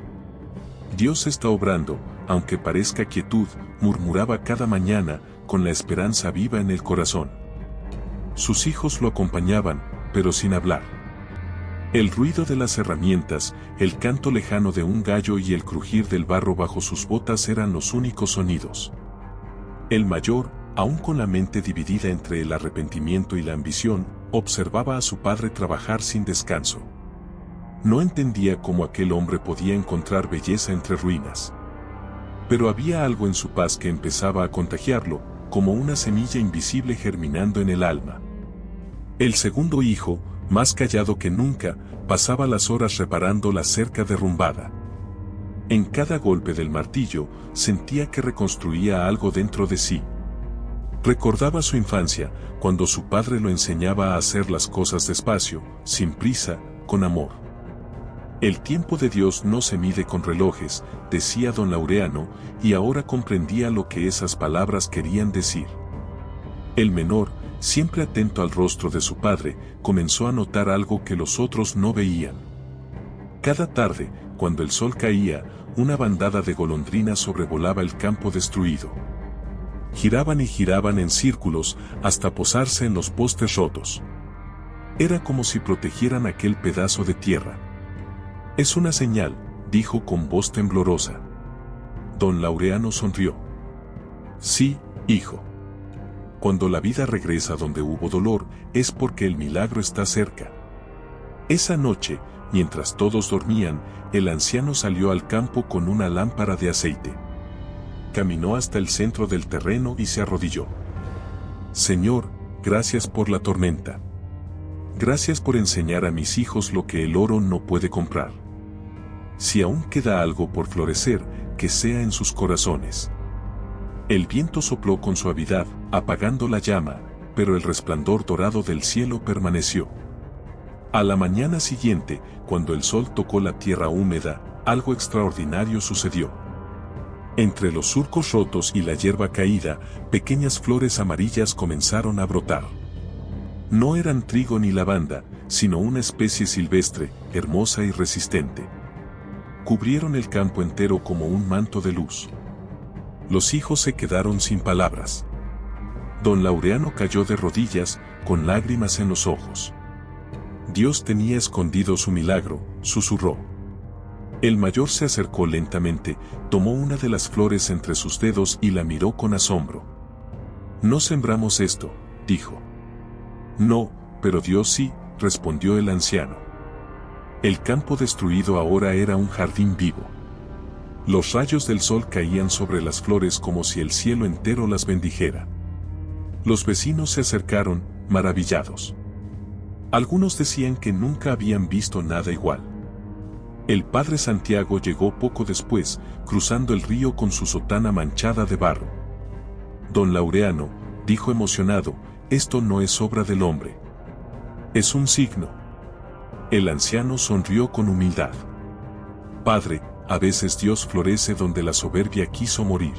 Dios está obrando, aunque parezca quietud, murmuraba cada mañana, con la esperanza viva en el corazón. Sus hijos lo acompañaban, pero sin hablar. El ruido de las herramientas, el canto lejano de un gallo y el crujir del barro bajo sus botas eran los únicos sonidos. El mayor, aún con la mente dividida entre el arrepentimiento y la ambición, observaba a su padre trabajar sin descanso. No entendía cómo aquel hombre podía encontrar belleza entre ruinas. Pero había algo en su paz que empezaba a contagiarlo, como una semilla invisible germinando en el alma. El segundo hijo, más callado que nunca, pasaba las horas reparando la cerca derrumbada. En cada golpe del martillo, sentía que reconstruía algo dentro de sí. Recordaba su infancia, cuando su padre lo enseñaba a hacer las cosas despacio, sin prisa, con amor. El tiempo de Dios no se mide con relojes, decía don Laureano, y ahora comprendía lo que esas palabras querían decir. El menor, siempre atento al rostro de su padre, comenzó a notar algo que los otros no veían. Cada tarde, cuando el sol caía, una bandada de golondrinas sobrevolaba el campo destruido. Giraban y giraban en círculos hasta posarse en los postes rotos. Era como si protegieran aquel pedazo de tierra. Es una señal, dijo con voz temblorosa. Don Laureano sonrió. Sí, hijo. Cuando la vida regresa donde hubo dolor, es porque el milagro está cerca. Esa noche, mientras todos dormían, el anciano salió al campo con una lámpara de aceite. Caminó hasta el centro del terreno y se arrodilló. Señor, gracias por la tormenta. Gracias por enseñar a mis hijos lo que el oro no puede comprar. Si aún queda algo por florecer, que sea en sus corazones. El viento sopló con suavidad, apagando la llama, pero el resplandor dorado del cielo permaneció. A la mañana siguiente, cuando el sol tocó la tierra húmeda, algo extraordinario sucedió. Entre los surcos rotos y la hierba caída, pequeñas flores amarillas comenzaron a brotar. No eran trigo ni lavanda, sino una especie silvestre, hermosa y resistente. Cubrieron el campo entero como un manto de luz. Los hijos se quedaron sin palabras. Don Laureano cayó de rodillas, con lágrimas en los ojos. Dios tenía escondido su milagro, susurró. El mayor se acercó lentamente, tomó una de las flores entre sus dedos y la miró con asombro. No sembramos esto, dijo. No, pero Dios sí, respondió el anciano. El campo destruido ahora era un jardín vivo. Los rayos del sol caían sobre las flores como si el cielo entero las bendijera. Los vecinos se acercaron, maravillados. Algunos decían que nunca habían visto nada igual. El padre Santiago llegó poco después, cruzando el río con su sotana manchada de barro. Don Laureano, dijo emocionado, esto no es obra del hombre. Es un signo. El anciano sonrió con humildad. Padre, a veces Dios florece donde la soberbia quiso morir.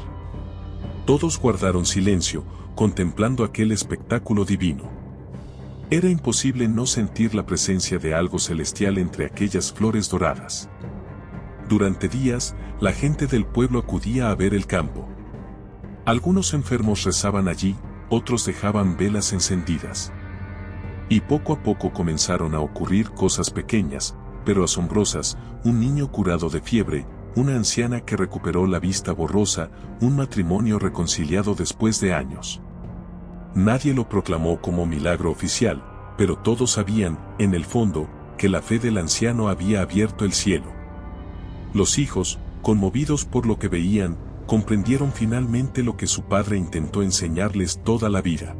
Todos guardaron silencio, contemplando aquel espectáculo divino. Era imposible no sentir la presencia de algo celestial entre aquellas flores doradas. Durante días, la gente del pueblo acudía a ver el campo. Algunos enfermos rezaban allí, otros dejaban velas encendidas. Y poco a poco comenzaron a ocurrir cosas pequeñas, pero asombrosas, un niño curado de fiebre, una anciana que recuperó la vista borrosa, un matrimonio reconciliado después de años. Nadie lo proclamó como milagro oficial, pero todos sabían, en el fondo, que la fe del anciano había abierto el cielo. Los hijos, conmovidos por lo que veían, comprendieron finalmente lo que su padre intentó enseñarles toda la vida.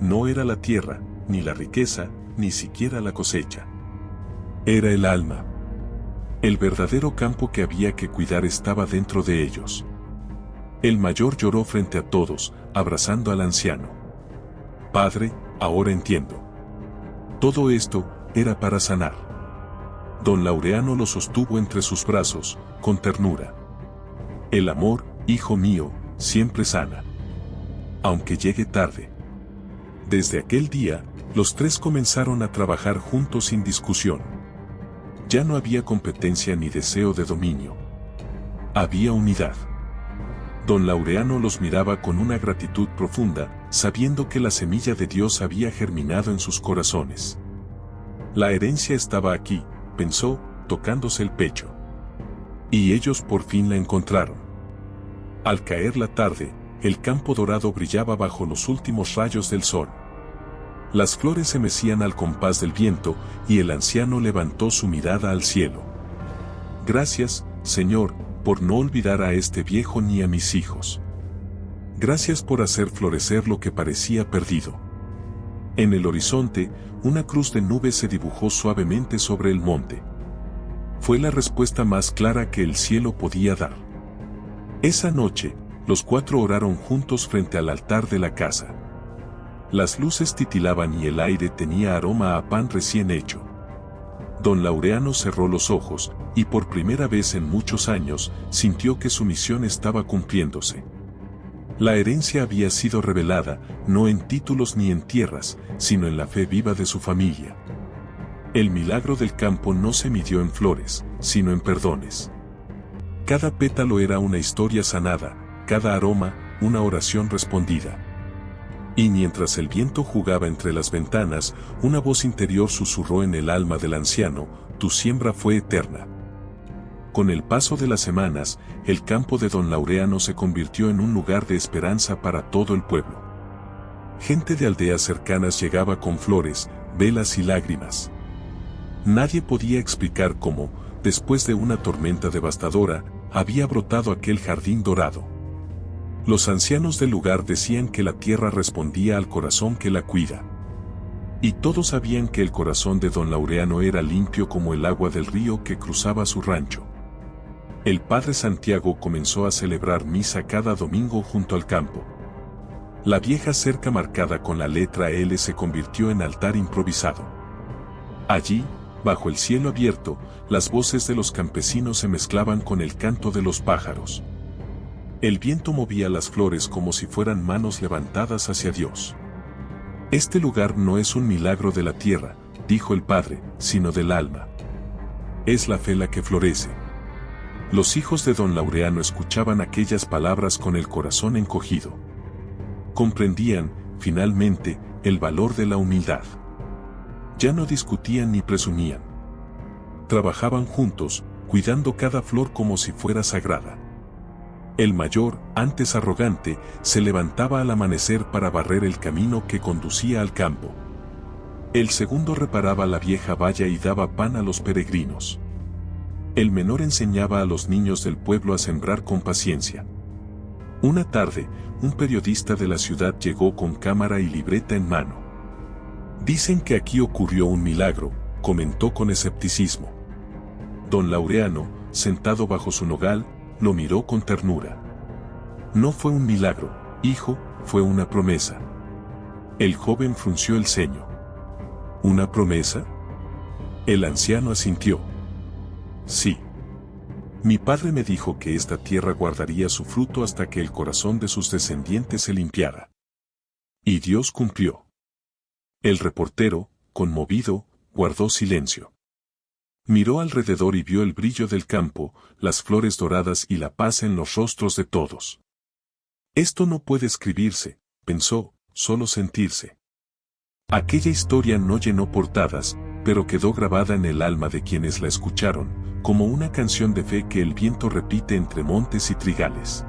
No era la tierra, ni la riqueza, ni siquiera la cosecha. Era el alma. El verdadero campo que había que cuidar estaba dentro de ellos. El mayor lloró frente a todos, abrazando al anciano. Padre, ahora entiendo. Todo esto era para sanar. Don Laureano lo sostuvo entre sus brazos, con ternura. El amor, hijo mío, siempre sana. Aunque llegue tarde. Desde aquel día, los tres comenzaron a trabajar juntos sin discusión. Ya no había competencia ni deseo de dominio. Había unidad. Don Laureano los miraba con una gratitud profunda, sabiendo que la semilla de Dios había germinado en sus corazones. La herencia estaba aquí, pensó, tocándose el pecho. Y ellos por fin la encontraron. Al caer la tarde, el campo dorado brillaba bajo los últimos rayos del sol. Las flores se mecían al compás del viento, y el anciano levantó su mirada al cielo. Gracias, Señor, por no olvidar a este viejo ni a mis hijos. Gracias por hacer florecer lo que parecía perdido. En el horizonte, una cruz de nubes se dibujó suavemente sobre el monte. Fue la respuesta más clara que el cielo podía dar. Esa noche, los cuatro oraron juntos frente al altar de la casa. Las luces titilaban y el aire tenía aroma a pan recién hecho. Don Laureano cerró los ojos, y por primera vez en muchos años, sintió que su misión estaba cumpliéndose. La herencia había sido revelada, no en títulos ni en tierras, sino en la fe viva de su familia. El milagro del campo no se midió en flores, sino en perdones. Cada pétalo era una historia sanada, cada aroma, una oración respondida. Y mientras el viento jugaba entre las ventanas, una voz interior susurró en el alma del anciano, tu siembra fue eterna. Con el paso de las semanas, el campo de Don Laureano se convirtió en un lugar de esperanza para todo el pueblo. Gente de aldeas cercanas llegaba con flores, velas y lágrimas. Nadie podía explicar cómo, después de una tormenta devastadora, había brotado aquel jardín dorado. Los ancianos del lugar decían que la tierra respondía al corazón que la cuida. Y todos sabían que el corazón de Don Laureano era limpio como el agua del río que cruzaba su rancho. El padre Santiago comenzó a celebrar misa cada domingo junto al campo. La vieja cerca marcada con la letra L se convirtió en altar improvisado. Allí, bajo el cielo abierto, las voces de los campesinos se mezclaban con el canto de los pájaros. El viento movía las flores como si fueran manos levantadas hacia Dios. Este lugar no es un milagro de la tierra, dijo el padre, sino del alma. Es la fe la que florece. Los hijos de Don Laureano escuchaban aquellas palabras con el corazón encogido. Comprendían, finalmente, el valor de la humildad. Ya no discutían ni presumían. Trabajaban juntos, cuidando cada flor como si fuera sagrada. El mayor, antes arrogante, se levantaba al amanecer para barrer el camino que conducía al campo. El segundo reparaba la vieja valla y daba pan a los peregrinos. El menor enseñaba a los niños del pueblo a sembrar con paciencia. Una tarde, un periodista de la ciudad llegó con cámara y libreta en mano. Dicen que aquí ocurrió un milagro, comentó con escepticismo. Don Laureano, sentado bajo su nogal, lo miró con ternura. No fue un milagro, Hijo, fue una promesa. El joven frunció el ceño. ¿Una promesa? El anciano asintió. Sí. Mi padre me dijo que esta tierra guardaría su fruto hasta que el corazón de sus descendientes se limpiara. Y Dios cumplió. El reportero, conmovido, guardó silencio. Miró alrededor y vio el brillo del campo, las flores doradas y la paz en los rostros de todos. Esto no puede escribirse, pensó, solo sentirse. Aquella historia no llenó portadas, pero quedó grabada en el alma de quienes la escucharon, como una canción de fe que el viento repite entre montes y trigales.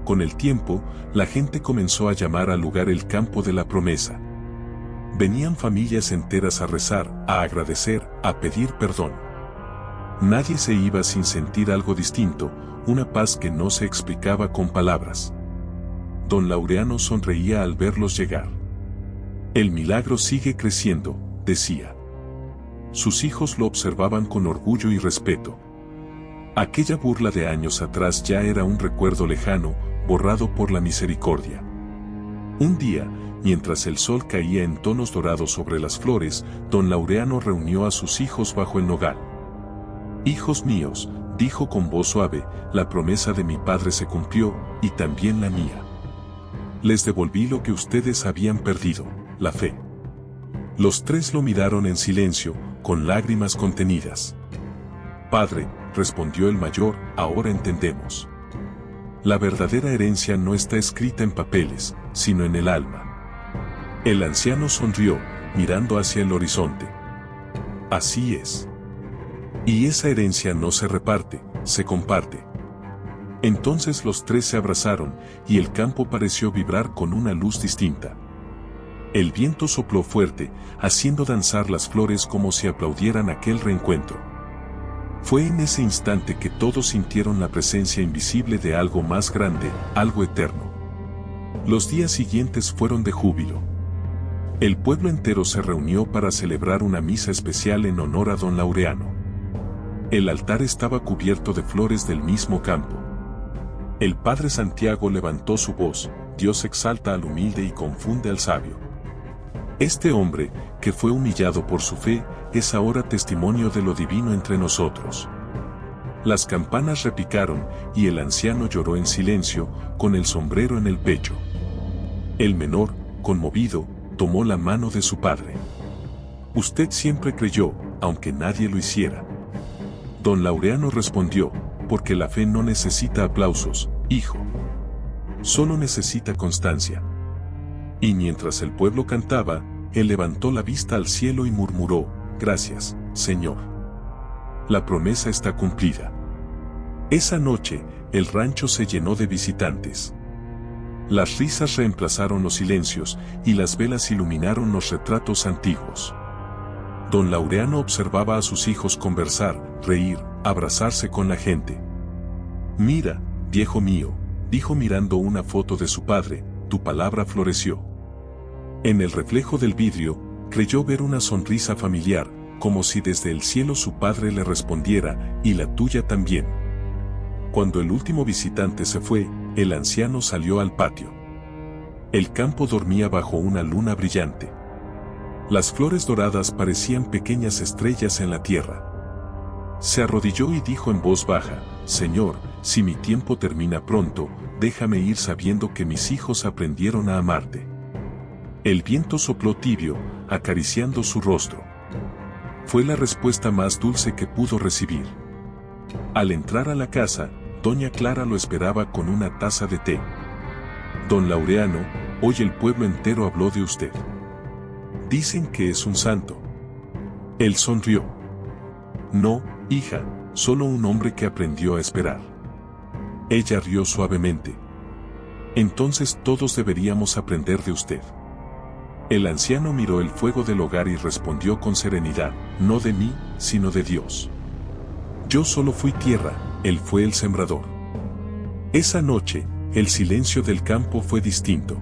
Con el tiempo, la gente comenzó a llamar al lugar el campo de la promesa. Venían familias enteras a rezar, a agradecer, a pedir perdón. Nadie se iba sin sentir algo distinto, una paz que no se explicaba con palabras. Don Laureano sonreía al verlos llegar. El milagro sigue creciendo, decía. Sus hijos lo observaban con orgullo y respeto. Aquella burla de años atrás ya era un recuerdo lejano, borrado por la misericordia. Un día, mientras el sol caía en tonos dorados sobre las flores, don Laureano reunió a sus hijos bajo el nogal. Hijos míos, dijo con voz suave, la promesa de mi padre se cumplió, y también la mía. Les devolví lo que ustedes habían perdido, la fe. Los tres lo miraron en silencio, con lágrimas contenidas. Padre, respondió el mayor, ahora entendemos. La verdadera herencia no está escrita en papeles, sino en el alma. El anciano sonrió, mirando hacia el horizonte. Así es. Y esa herencia no se reparte, se comparte. Entonces los tres se abrazaron, y el campo pareció vibrar con una luz distinta. El viento sopló fuerte, haciendo danzar las flores como si aplaudieran aquel reencuentro. Fue en ese instante que todos sintieron la presencia invisible de algo más grande, algo eterno. Los días siguientes fueron de júbilo. El pueblo entero se reunió para celebrar una misa especial en honor a don Laureano. El altar estaba cubierto de flores del mismo campo. El padre Santiago levantó su voz, Dios exalta al humilde y confunde al sabio. Este hombre, que fue humillado por su fe, es ahora testimonio de lo divino entre nosotros. Las campanas repicaron, y el anciano lloró en silencio, con el sombrero en el pecho. El menor, conmovido, tomó la mano de su padre. Usted siempre creyó, aunque nadie lo hiciera. Don Laureano respondió, porque la fe no necesita aplausos, hijo. Solo necesita constancia. Y mientras el pueblo cantaba, él levantó la vista al cielo y murmuró, gracias, Señor. La promesa está cumplida. Esa noche, el rancho se llenó de visitantes. Las risas reemplazaron los silencios, y las velas iluminaron los retratos antiguos. Don Laureano observaba a sus hijos conversar, reír, abrazarse con la gente. Mira, viejo mío, dijo mirando una foto de su padre, tu palabra floreció. En el reflejo del vidrio, creyó ver una sonrisa familiar, como si desde el cielo su padre le respondiera, y la tuya también. Cuando el último visitante se fue, el anciano salió al patio. El campo dormía bajo una luna brillante. Las flores doradas parecían pequeñas estrellas en la tierra. Se arrodilló y dijo en voz baja, Señor, si mi tiempo termina pronto, déjame ir sabiendo que mis hijos aprendieron a amarte. El viento sopló tibio, acariciando su rostro. Fue la respuesta más dulce que pudo recibir. Al entrar a la casa, doña Clara lo esperaba con una taza de té. Don Laureano, hoy el pueblo entero habló de usted. Dicen que es un santo. Él sonrió. No, hija, solo un hombre que aprendió a esperar. Ella rió suavemente. Entonces todos deberíamos aprender de usted. El anciano miró el fuego del hogar y respondió con serenidad, no de mí, sino de Dios. Yo solo fui tierra, él fue el sembrador. Esa noche, el silencio del campo fue distinto.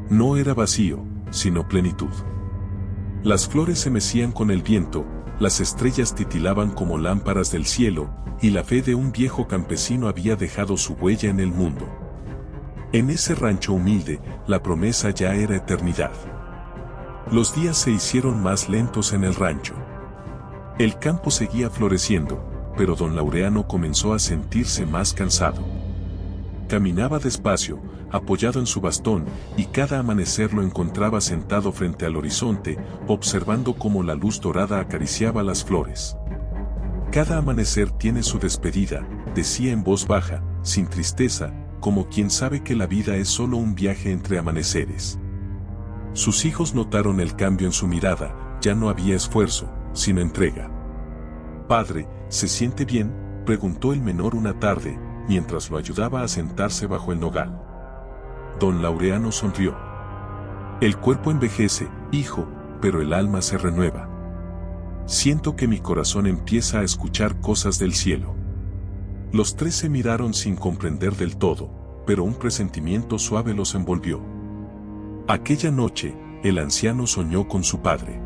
No era vacío, sino plenitud. Las flores se mecían con el viento, las estrellas titilaban como lámparas del cielo, y la fe de un viejo campesino había dejado su huella en el mundo. En ese rancho humilde, la promesa ya era eternidad. Los días se hicieron más lentos en el rancho. El campo seguía floreciendo, pero don Laureano comenzó a sentirse más cansado. Caminaba despacio, apoyado en su bastón, y cada amanecer lo encontraba sentado frente al horizonte, observando cómo la luz dorada acariciaba las flores. Cada amanecer tiene su despedida, decía en voz baja, sin tristeza, como quien sabe que la vida es solo un viaje entre amaneceres. Sus hijos notaron el cambio en su mirada, ya no había esfuerzo, sino entrega. «Padre, ¿se siente bien?», preguntó el menor una tarde, mientras lo ayudaba a sentarse bajo el nogal. Don Laureano sonrió. «El cuerpo envejece, hijo, pero el alma se renueva. Siento que mi corazón empieza a escuchar cosas del cielo». Los tres se miraron sin comprender del todo, pero un presentimiento suave los envolvió. Aquella noche, el anciano soñó con su padre.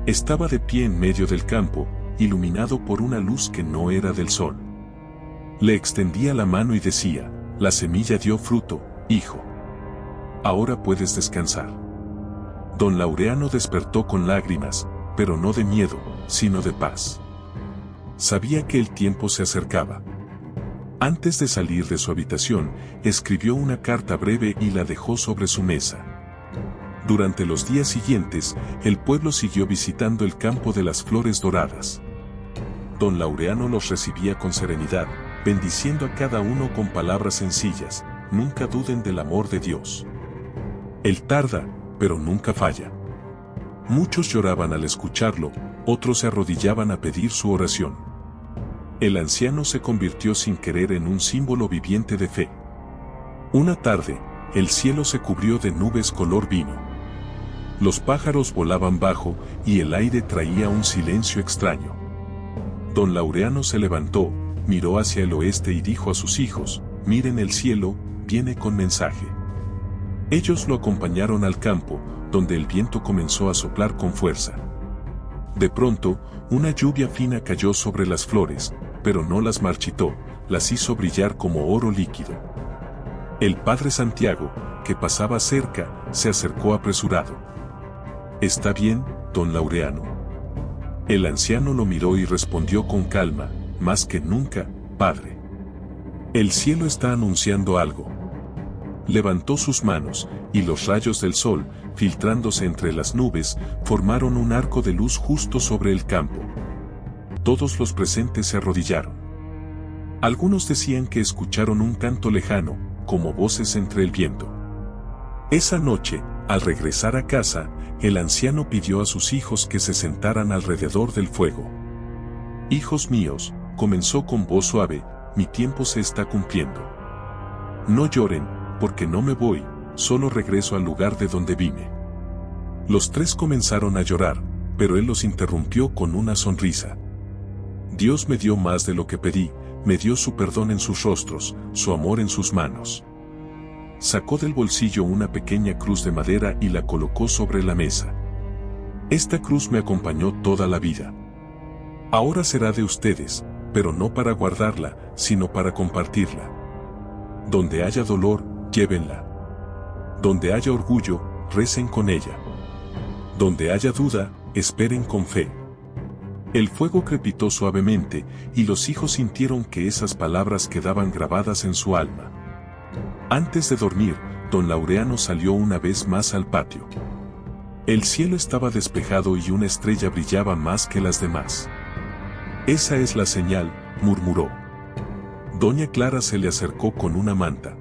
Estaba de pie en medio del campo, iluminado por una luz que no era del sol. Le extendía la mano y decía: «La semilla dio fruto, hijo. Ahora puedes descansar». Don Laureano despertó con lágrimas, pero no de miedo, sino de paz. Sabía que el tiempo se acercaba. Antes de salir de su habitación, escribió una carta breve y la dejó sobre su mesa. Durante los días siguientes, el pueblo siguió visitando el campo de las flores doradas. Don Laureano los recibía con serenidad, bendiciendo a cada uno con palabras sencillas: «Nunca duden del amor de Dios. Él tarda, pero nunca falla». Muchos lloraban al escucharlo, otros se arrodillaban a pedir su oración. El anciano se convirtió sin querer en un símbolo viviente de fe. Una tarde, el cielo se cubrió de nubes color vino. Los pájaros volaban bajo y el aire traía un silencio extraño. Don Laureano se levantó, miró hacia el oeste y dijo a sus hijos: «Miren el cielo, viene con mensaje». Ellos lo acompañaron al campo, donde el viento comenzó a soplar con fuerza. De pronto, una lluvia fina cayó sobre las flores, pero no las marchitó, las hizo brillar como oro líquido. El padre Santiago, que pasaba cerca, se acercó apresurado. «¿Está bien, don Laureano?». El anciano lo miró y respondió con calma: «Más que nunca, padre. El cielo está anunciando algo». Levantó sus manos, y los rayos del sol, filtrándose entre las nubes, formaron un arco de luz justo sobre el campo. Todos los presentes se arrodillaron. Algunos decían que escucharon un canto lejano, como voces entre el viento. Esa noche, al regresar a casa, el anciano pidió a sus hijos que se sentaran alrededor del fuego. «Hijos míos», comenzó con voz suave, «mi tiempo se está cumpliendo. No lloren, porque no me voy, solo regreso al lugar de donde vine». Los tres comenzaron a llorar, pero él los interrumpió con una sonrisa. «Dios me dio más de lo que pedí, me dio su perdón en sus rostros, su amor en sus manos». Sacó del bolsillo una pequeña cruz de madera y la colocó sobre la mesa. «Esta cruz me acompañó toda la vida. Ahora será de ustedes, pero no para guardarla, sino para compartirla. Donde haya dolor, llévenla. Donde haya orgullo, recen con ella. Donde haya duda, esperen con fe». El fuego crepitó suavemente, y los hijos sintieron que esas palabras quedaban grabadas en su alma. Antes de dormir, don Laureano salió una vez más al patio. El cielo estaba despejado y una estrella brillaba más que las demás. «Esa es la señal», murmuró. Doña Clara se le acercó con una manta.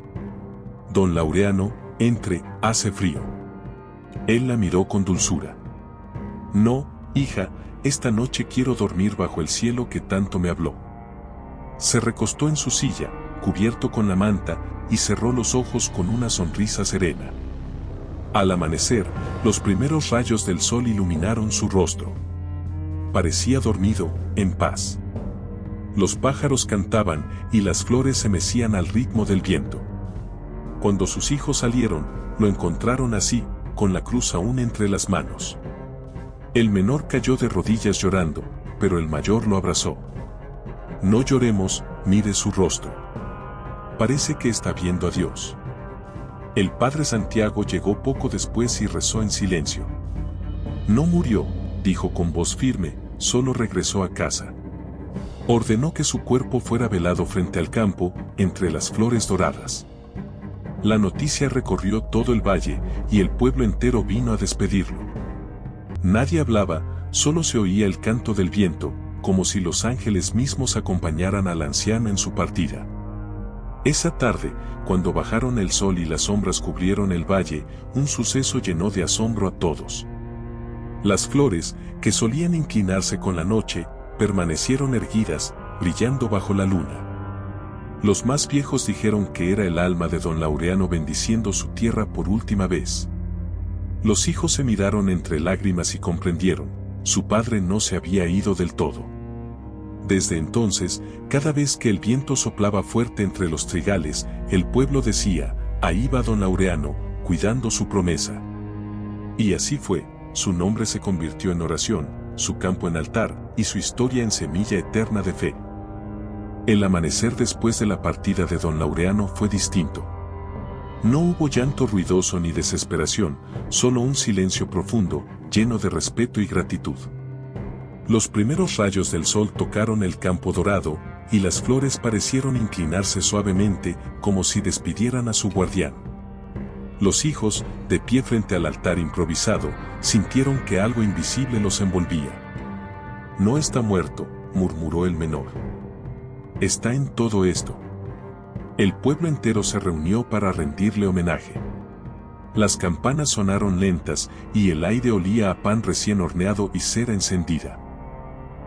«Don Laureano, entre, hace frío». Él la miró con dulzura. «No, hija, esta noche quiero dormir bajo el cielo que tanto me habló». Se recostó en su silla, cubierto con la manta, y cerró los ojos con una sonrisa serena. Al amanecer, los primeros rayos del sol iluminaron su rostro. Parecía dormido, en paz. Los pájaros cantaban, y las flores se mecían al ritmo del viento. Cuando sus hijos salieron, lo encontraron así, con la cruz aún entre las manos. El menor cayó de rodillas llorando, pero el mayor lo abrazó. «No lloremos, mire su rostro. Parece que está viendo a Dios». El padre Santiago llegó poco después y rezó en silencio. No murió, dijo con voz firme, solo regresó a casa. Ordenó que su cuerpo fuera velado frente al campo, entre las flores doradas. La noticia recorrió todo el valle, y el pueblo entero vino a despedirlo. Nadie hablaba, solo se oía el canto del viento, como si los ángeles mismos acompañaran al anciano en su partida. Esa tarde, cuando bajaron el sol y las sombras cubrieron el valle, un suceso llenó de asombro a todos. Las flores, que solían inclinarse con la noche, permanecieron erguidas, brillando bajo la luna. Los más viejos dijeron que era el alma de don Laureano bendiciendo su tierra por última vez. Los hijos se miraron entre lágrimas y comprendieron, su padre no se había ido del todo. Desde entonces, cada vez que el viento soplaba fuerte entre los trigales, el pueblo decía, ahí va don Laureano, cuidando su promesa. Y así fue, su nombre se convirtió en oración, su campo en altar, y su historia en semilla eterna de fe. El amanecer después de la partida de don Laureano fue distinto. No hubo llanto ruidoso ni desesperación, solo un silencio profundo, lleno de respeto y gratitud. Los primeros rayos del sol tocaron el campo dorado, y las flores parecieron inclinarse suavemente, como si despidieran a su guardián. Los hijos, de pie frente al altar improvisado, sintieron que algo invisible los envolvía. No está muerto, murmuró el menor. Está en todo esto. El pueblo entero se reunió para rendirle homenaje. Las campanas sonaron lentas, y el aire olía a pan recién horneado y cera encendida.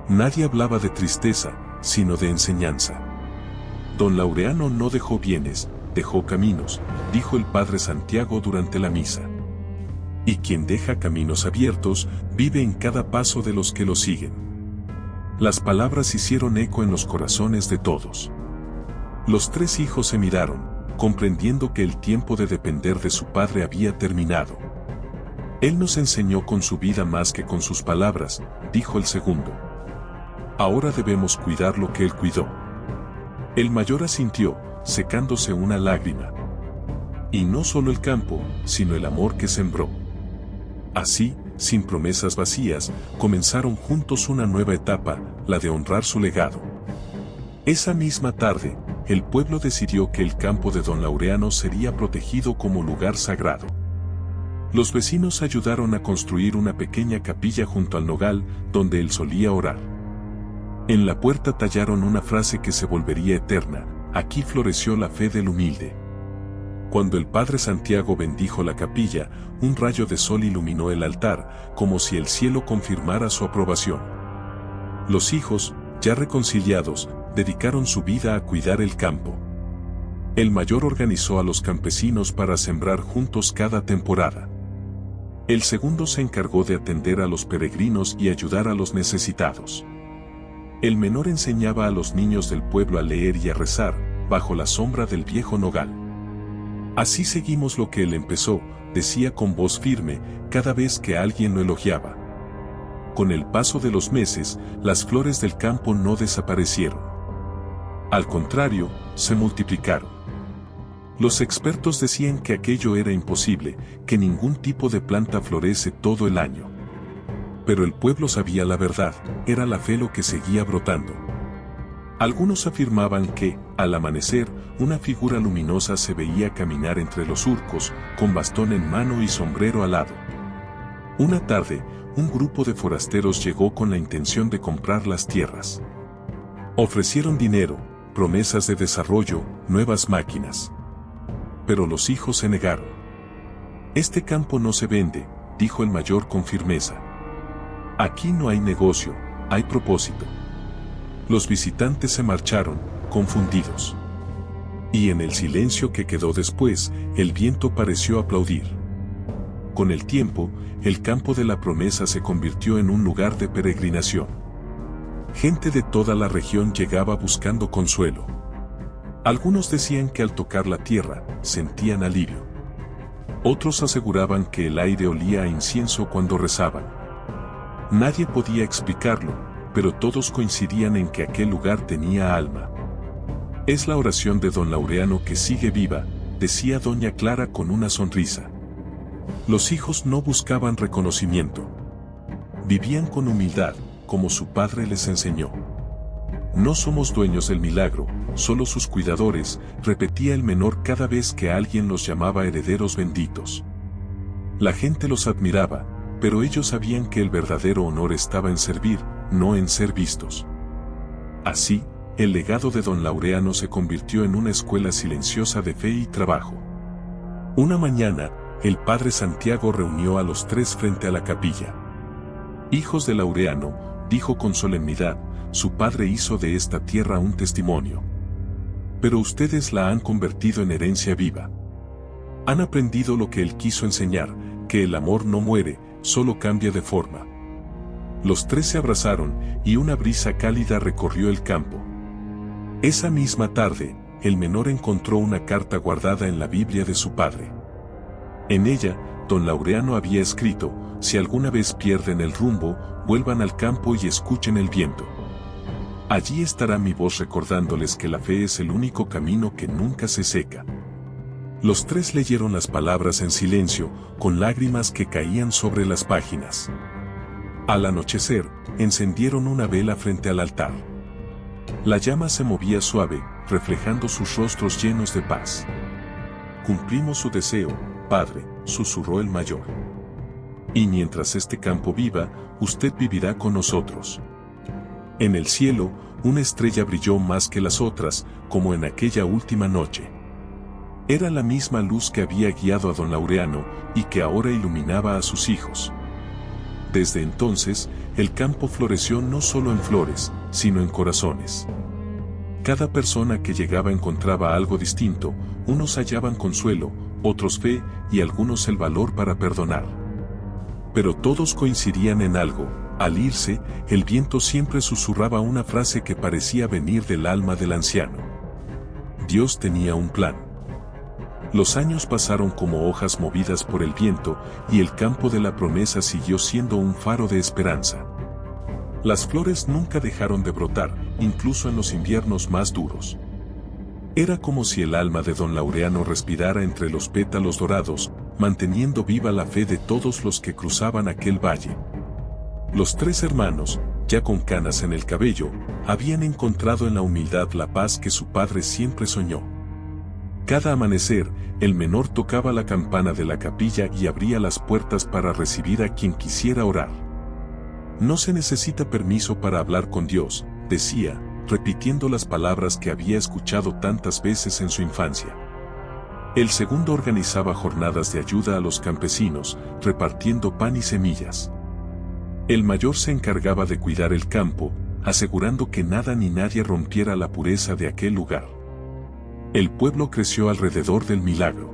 Nadie hablaba de tristeza, sino de enseñanza. Don Laureano no dejó bienes, dejó caminos, dijo el padre Santiago durante la misa. Y quien deja caminos abiertos, vive en cada paso de los que lo siguen. Las palabras hicieron eco en los corazones de todos. Los tres hijos se miraron, comprendiendo que el tiempo de depender de su padre había terminado. Él nos enseñó con su vida más que con sus palabras, dijo el segundo. Ahora debemos cuidar lo que él cuidó. El mayor asintió, secándose una lágrima. Y no solo el campo, sino el amor que sembró. Así, sin promesas vacías, comenzaron juntos una nueva etapa, la de honrar su legado. Esa misma tarde, el pueblo decidió que el campo de don Laureano sería protegido como lugar sagrado. Los vecinos ayudaron a construir una pequeña capilla junto al nogal, donde él solía orar. En la puerta tallaron una frase que se volvería eterna: aquí floreció la fe del humilde. Cuando el padre Santiago bendijo la capilla, un rayo de sol iluminó el altar, como si el cielo confirmara su aprobación. Los hijos, ya reconciliados, dedicaron su vida a cuidar el campo. El mayor organizó a los campesinos para sembrar juntos cada temporada. El segundo se encargó de atender a los peregrinos y ayudar a los necesitados. El menor enseñaba a los niños del pueblo a leer y a rezar, bajo la sombra del viejo nogal. Así seguimos lo que él empezó, decía con voz firme, cada vez que alguien lo elogiaba. Con el paso de los meses, las flores del campo no desaparecieron. Al contrario, se multiplicaron. Los expertos decían que aquello era imposible, que ningún tipo de planta florece todo el año. Pero el pueblo sabía la verdad, era la fe lo que seguía brotando. Algunos afirmaban que, al amanecer, una figura luminosa se veía caminar entre los surcos, con bastón en mano y sombrero alado. Una tarde, un grupo de forasteros llegó con la intención de comprar las tierras. Ofrecieron dinero, promesas de desarrollo, nuevas máquinas. Pero los hijos se negaron. Este campo no se vende, dijo el mayor con firmeza. Aquí no hay negocio, hay propósito. Los visitantes se marcharon, confundidos. Y en el silencio que quedó después, el viento pareció aplaudir. Con el tiempo, el campo de la promesa se convirtió en un lugar de peregrinación. Gente de toda la región llegaba buscando consuelo. Algunos decían que al tocar la tierra, sentían alivio. Otros aseguraban que el aire olía a incienso cuando rezaban. Nadie podía explicarlo, pero todos coincidían en que aquel lugar tenía alma. Es la oración de don Laureano que sigue viva, decía doña Clara con una sonrisa. Los hijos no buscaban reconocimiento. Vivían con humildad, como su padre les enseñó. No somos dueños del milagro, solo sus cuidadores, repetía el menor cada vez que alguien los llamaba herederos benditos. La gente los admiraba, pero ellos sabían que el verdadero honor estaba en servir, no en ser vistos. Así, el legado de don Laureano se convirtió en una escuela silenciosa de fe y trabajo. Una mañana, el padre Santiago reunió a los tres frente a la capilla. Hijos de Laureano, dijo con solemnidad, su padre hizo de esta tierra un testimonio. Pero ustedes la han convertido en herencia viva. Han aprendido lo que él quiso enseñar, que el amor no muere, solo cambia de forma. Los tres se abrazaron, y una brisa cálida recorrió el campo. Esa misma tarde, el menor encontró una carta guardada en la Biblia de su padre. En ella, don Laureano había escrito, si alguna vez pierden el rumbo, vuelvan al campo y escuchen el viento. Allí estará mi voz recordándoles que la fe es el único camino que nunca se seca. Los tres leyeron las palabras en silencio, con lágrimas que caían sobre las páginas. Al anochecer, encendieron una vela frente al altar. La llama se movía suave, reflejando sus rostros llenos de paz. Cumplimos su deseo, padre, susurró el mayor. Y mientras este campo viva, usted vivirá con nosotros. En el cielo, una estrella brilló más que las otras, como en aquella última noche. Era la misma luz que había guiado a don Laureano, y que ahora iluminaba a sus hijos. Desde entonces, el campo floreció no solo en flores, sino en corazones. Cada persona que llegaba encontraba algo distinto, unos hallaban consuelo, otros fe, y algunos el valor para perdonar. Pero todos coincidían en algo. Al irse, el viento siempre susurraba una frase que parecía venir del alma del anciano. Dios tenía un plan. Los años pasaron como hojas movidas por el viento, y el campo de la promesa siguió siendo un faro de esperanza. Las flores nunca dejaron de brotar, incluso en los inviernos más duros. Era como si el alma de don Laureano respirara entre los pétalos dorados, manteniendo viva la fe de todos los que cruzaban aquel valle. Los tres hermanos, ya con canas en el cabello, habían encontrado en la humildad la paz que su padre siempre soñó. Cada amanecer, el menor tocaba la campana de la capilla y abría las puertas para recibir a quien quisiera orar. No se necesita permiso para hablar con Dios, decía, repitiendo las palabras que había escuchado tantas veces en su infancia. El segundo organizaba jornadas de ayuda a los campesinos, repartiendo pan y semillas. El mayor se encargaba de cuidar el campo, asegurando que nada ni nadie rompiera la pureza de aquel lugar. El pueblo creció alrededor del milagro.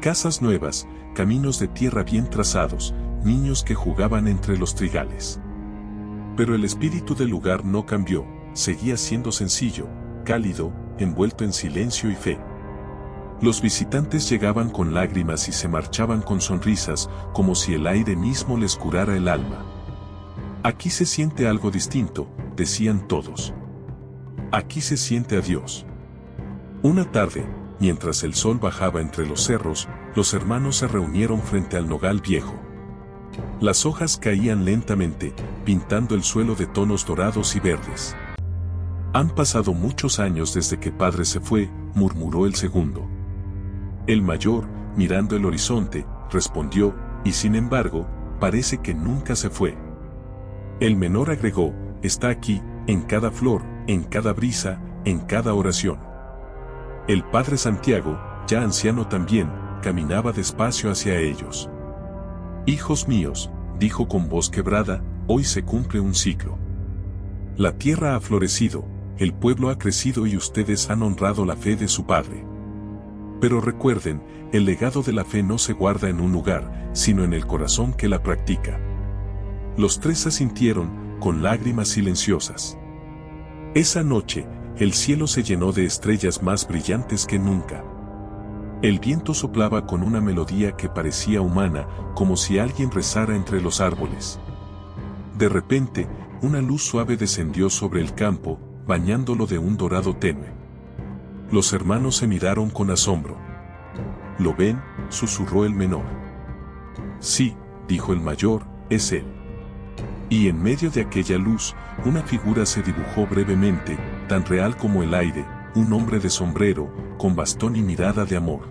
Casas nuevas, caminos de tierra bien trazados, niños que jugaban entre los trigales. Pero el espíritu del lugar no cambió, seguía siendo sencillo, cálido, envuelto en silencio y fe. Los visitantes llegaban con lágrimas y se marchaban con sonrisas, como si el aire mismo les curara el alma. Aquí se siente algo distinto, decían todos. Aquí se siente a Dios. Una tarde, mientras el sol bajaba entre los cerros, los hermanos se reunieron frente al nogal viejo. Las hojas caían lentamente, pintando el suelo de tonos dorados y verdes. Han pasado muchos años desde que padre se fue, murmuró el segundo. El mayor, mirando el horizonte, respondió, y sin embargo, parece que nunca se fue. El menor agregó, está aquí, en cada flor, en cada brisa, en cada oración. El padre Santiago, ya anciano también, caminaba despacio hacia ellos. Hijos míos, dijo con voz quebrada, hoy se cumple un ciclo. La tierra ha florecido, el pueblo ha crecido y ustedes han honrado la fe de su padre. Pero recuerden, el legado de la fe no se guarda en un lugar, sino en el corazón que la practica. Los tres asintieron, con lágrimas silenciosas. Esa noche, el cielo se llenó de estrellas más brillantes que nunca. El viento soplaba con una melodía que parecía humana, como si alguien rezara entre los árboles. De repente, una luz suave descendió sobre el campo, bañándolo de un dorado tenue. Los hermanos se miraron con asombro. ¿Lo ven?, susurró el menor. Sí, dijo el mayor, es él. Y en medio de aquella luz, una figura se dibujó brevemente, tan real como el aire, un hombre de sombrero, con bastón y mirada de amor.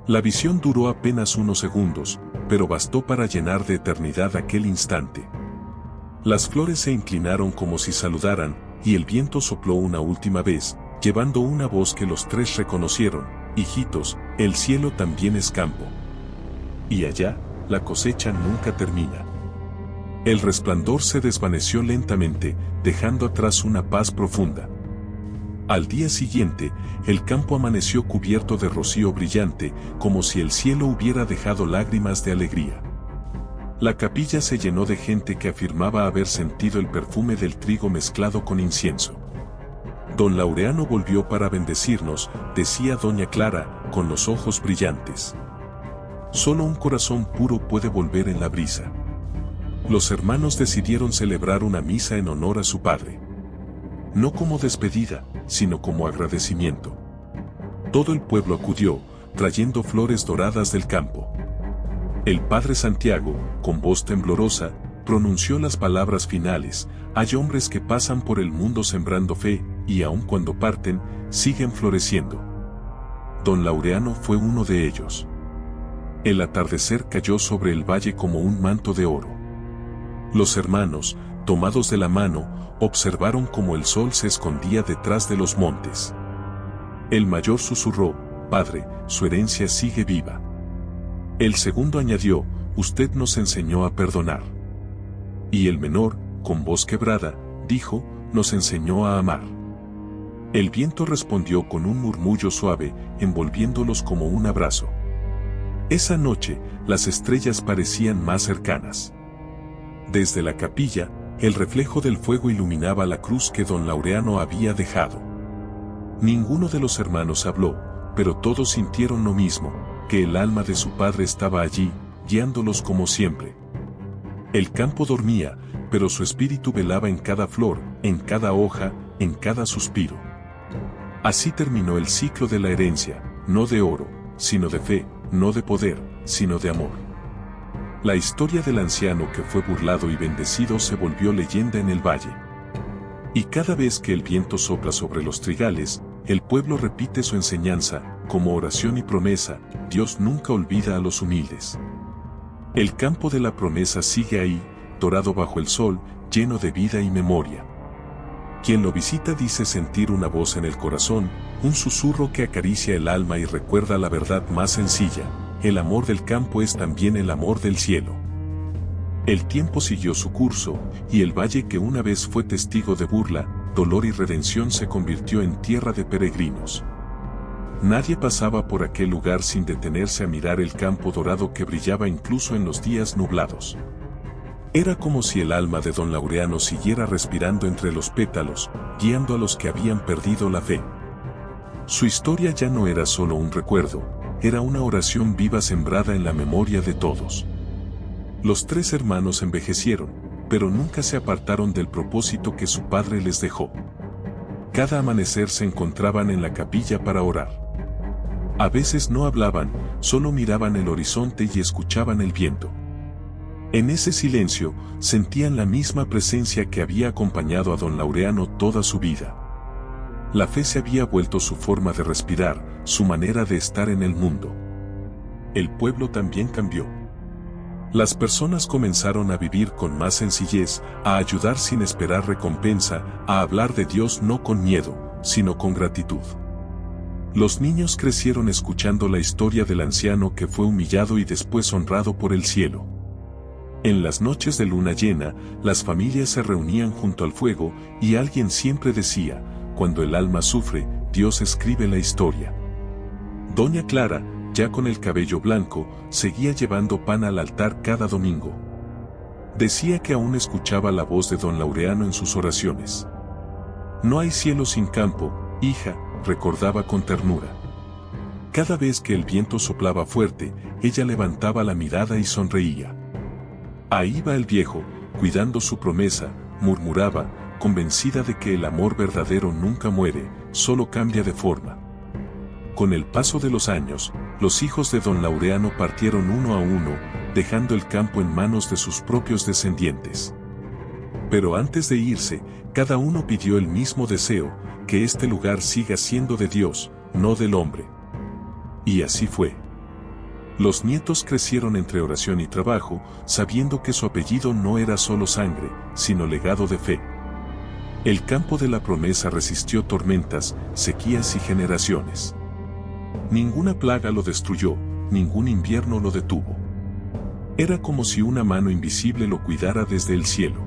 La visión duró apenas unos segundos, pero bastó para llenar de eternidad aquel instante. Las flores se inclinaron como si saludaran, y el viento sopló una última vez, llevando una voz que los tres reconocieron: hijitos, el cielo también es campo. Y allá, la cosecha nunca termina. El resplandor se desvaneció lentamente, dejando atrás una paz profunda. Al día siguiente, el campo amaneció cubierto de rocío brillante, como si el cielo hubiera dejado lágrimas de alegría. La capilla se llenó de gente que afirmaba haber sentido el perfume del trigo mezclado con incienso. Don Laureano volvió para bendecirnos, decía doña Clara, con los ojos brillantes. Solo un corazón puro puede volver en la brisa. Los hermanos decidieron celebrar una misa en honor a su padre. No como despedida, sino como agradecimiento. Todo el pueblo acudió, trayendo flores doradas del campo. El padre Santiago, con voz temblorosa, pronunció las palabras finales: hay hombres que pasan por el mundo sembrando fe, y aun cuando parten, siguen floreciendo. Don Laureano fue uno de ellos. El atardecer cayó sobre el valle como un manto de oro. Los hermanos, tomados de la mano, observaron cómo el sol se escondía detrás de los montes. El mayor susurró: Padre, su herencia sigue viva. El segundo añadió: usted nos enseñó a perdonar. Y el menor, con voz quebrada, dijo: nos enseñó a amar. El viento respondió con un murmullo suave, envolviéndolos como un abrazo. Esa noche, las estrellas parecían más cercanas. Desde la capilla, el reflejo del fuego iluminaba la cruz que don Laureano había dejado. Ninguno de los hermanos habló, pero todos sintieron lo mismo, que el alma de su padre estaba allí, guiándolos como siempre. El campo dormía, pero su espíritu velaba en cada flor, en cada hoja, en cada suspiro. Así terminó el ciclo de la herencia, no de oro, sino de fe, no de poder, sino de amor. La historia del anciano que fue burlado y bendecido se volvió leyenda en el valle. Y cada vez que el viento sopla sobre los trigales, el pueblo repite su enseñanza, como oración y promesa: Dios nunca olvida a los humildes. El campo de la promesa sigue ahí, dorado bajo el sol, lleno de vida y memoria. Quien lo visita dice sentir una voz en el corazón, un susurro que acaricia el alma y recuerda la verdad más sencilla: el amor del campo es también el amor del cielo. El tiempo siguió su curso, y el valle que una vez fue testigo de burla, dolor y redención se convirtió en tierra de peregrinos. Nadie pasaba por aquel lugar sin detenerse a mirar el campo dorado que brillaba incluso en los días nublados. Era como si el alma de don Laureano siguiera respirando entre los pétalos, guiando a los que habían perdido la fe. Su historia ya no era solo un recuerdo, era una oración viva sembrada en la memoria de todos. Los tres hermanos envejecieron, pero nunca se apartaron del propósito que su padre les dejó. Cada amanecer se encontraban en la capilla para orar. A veces no hablaban, solo miraban el horizonte y escuchaban el viento. En ese silencio, sentían la misma presencia que había acompañado a don Laureano toda su vida. La fe se había vuelto su forma de respirar, su manera de estar en el mundo. El pueblo también cambió. Las personas comenzaron a vivir con más sencillez, a ayudar sin esperar recompensa, a hablar de Dios no con miedo, sino con gratitud. Los niños crecieron escuchando la historia del anciano que fue humillado y después honrado por el cielo. En las noches de luna llena, las familias se reunían junto al fuego, y alguien siempre decía: cuando el alma sufre, Dios escribe la historia. Doña Clara, ya con el cabello blanco, seguía llevando pan al altar cada domingo. Decía que aún escuchaba la voz de don Laureano en sus oraciones. No hay cielo sin campo, hija, recordaba con ternura. Cada vez que el viento soplaba fuerte, ella levantaba la mirada y sonreía. Ahí va el viejo, cuidando su promesa, murmuraba, convencida de que el amor verdadero nunca muere, solo cambia de forma. Con el paso de los años, los hijos de don Laureano partieron uno a uno, dejando el campo en manos de sus propios descendientes. Pero antes de irse, cada uno pidió el mismo deseo, que este lugar siga siendo de Dios, no del hombre. Y así fue. Los nietos crecieron entre oración y trabajo, sabiendo que su apellido no era solo sangre, sino legado de fe. El campo de la promesa resistió tormentas, sequías y generaciones. Ninguna plaga lo destruyó, ningún invierno lo detuvo. Era como si una mano invisible lo cuidara desde el cielo.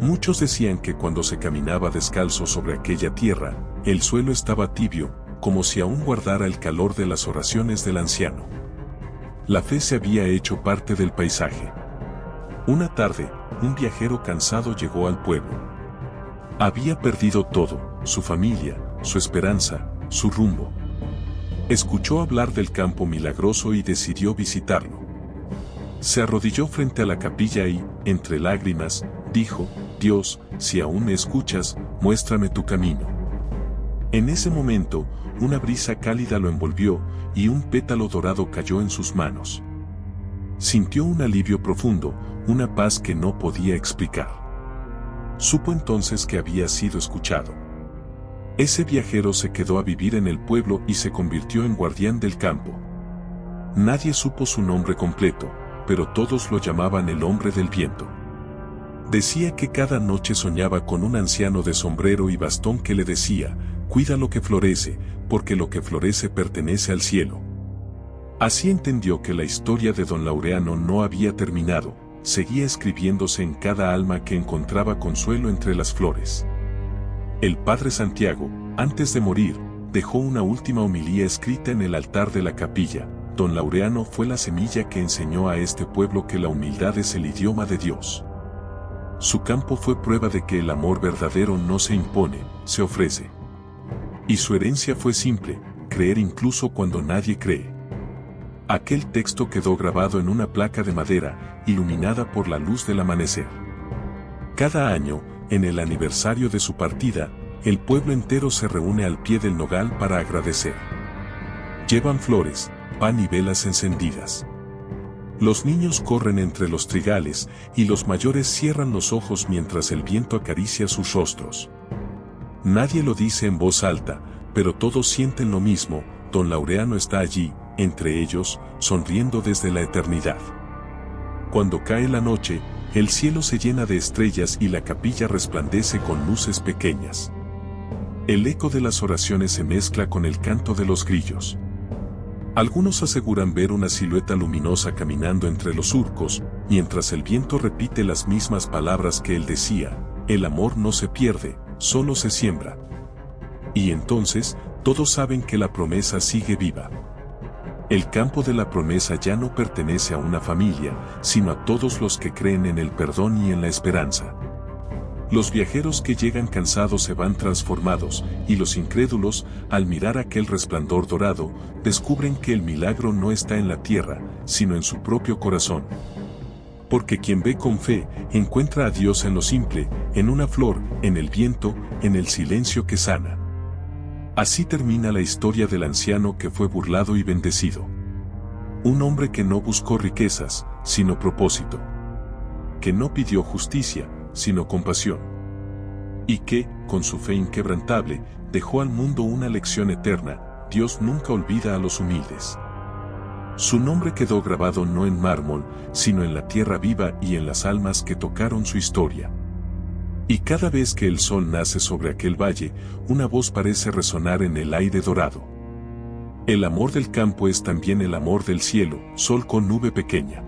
Muchos decían que cuando se caminaba descalzo sobre aquella tierra, el suelo estaba tibio, como si aún guardara el calor de las oraciones del anciano. La fe se había hecho parte del paisaje. Una tarde, un viajero cansado llegó al pueblo. Había perdido todo, su familia, su esperanza, su rumbo. Escuchó hablar del campo milagroso y decidió visitarlo. Se arrodilló frente a la capilla y, entre lágrimas, dijo: Dios, si aún me escuchas, muéstrame tu camino. En ese momento, una brisa cálida lo envolvió, y un pétalo dorado cayó en sus manos. Sintió un alivio profundo, una paz que no podía explicar. Supo entonces que había sido escuchado. Ese viajero se quedó a vivir en el pueblo y se convirtió en guardián del campo. Nadie supo su nombre completo, pero todos lo llamaban el hombre del viento. Decía que cada noche soñaba con un anciano de sombrero y bastón que le decía: cuida lo que florece, porque lo que florece pertenece al cielo. Así entendió que la historia de don Laureano no había terminado, seguía escribiéndose en cada alma que encontraba consuelo entre las flores. El padre Santiago, antes de morir, dejó una última homilía escrita en el altar de la capilla. Don Laureano fue la semilla que enseñó a este pueblo que la humildad es el idioma de Dios. Su campo fue prueba de que el amor verdadero no se impone, se ofrece. Y su herencia fue simple: creer incluso cuando nadie cree. Aquel texto quedó grabado en una placa de madera, iluminada por la luz del amanecer. Cada año, en el aniversario de su partida, el pueblo entero se reúne al pie del nogal para agradecer. Llevan flores, pan y velas encendidas. Los niños corren entre los trigales, y los mayores cierran los ojos mientras el viento acaricia sus rostros. Nadie lo dice en voz alta, pero todos sienten lo mismo: don Laureano está allí, entre ellos, sonriendo desde la eternidad. Cuando cae la noche, el cielo se llena de estrellas y la capilla resplandece con luces pequeñas. El eco de las oraciones se mezcla con el canto de los grillos. Algunos aseguran ver una silueta luminosa caminando entre los surcos, mientras el viento repite las mismas palabras que él decía: el amor no se pierde, solo se siembra. Y entonces, todos saben que la promesa sigue viva. El campo de la promesa ya no pertenece a una familia, sino a todos los que creen en el perdón y en la esperanza. Los viajeros que llegan cansados se van transformados, y los incrédulos, al mirar aquel resplandor dorado, descubren que el milagro no está en la tierra, sino en su propio corazón. Porque quien ve con fe, encuentra a Dios en lo simple, en una flor, en el viento, en el silencio que sana. Así termina la historia del anciano que fue burlado y bendecido. Un hombre que no buscó riquezas, sino propósito. Que no pidió justicia, sino compasión. Y que, con su fe inquebrantable, dejó al mundo una lección eterna: Dios nunca olvida a los humildes. Su nombre quedó grabado no en mármol, sino en la tierra viva y en las almas que tocaron su historia. Y cada vez que el sol nace sobre aquel valle, una voz parece resonar en el aire dorado. El amor del campo es también el amor del cielo, sol con nube pequeña.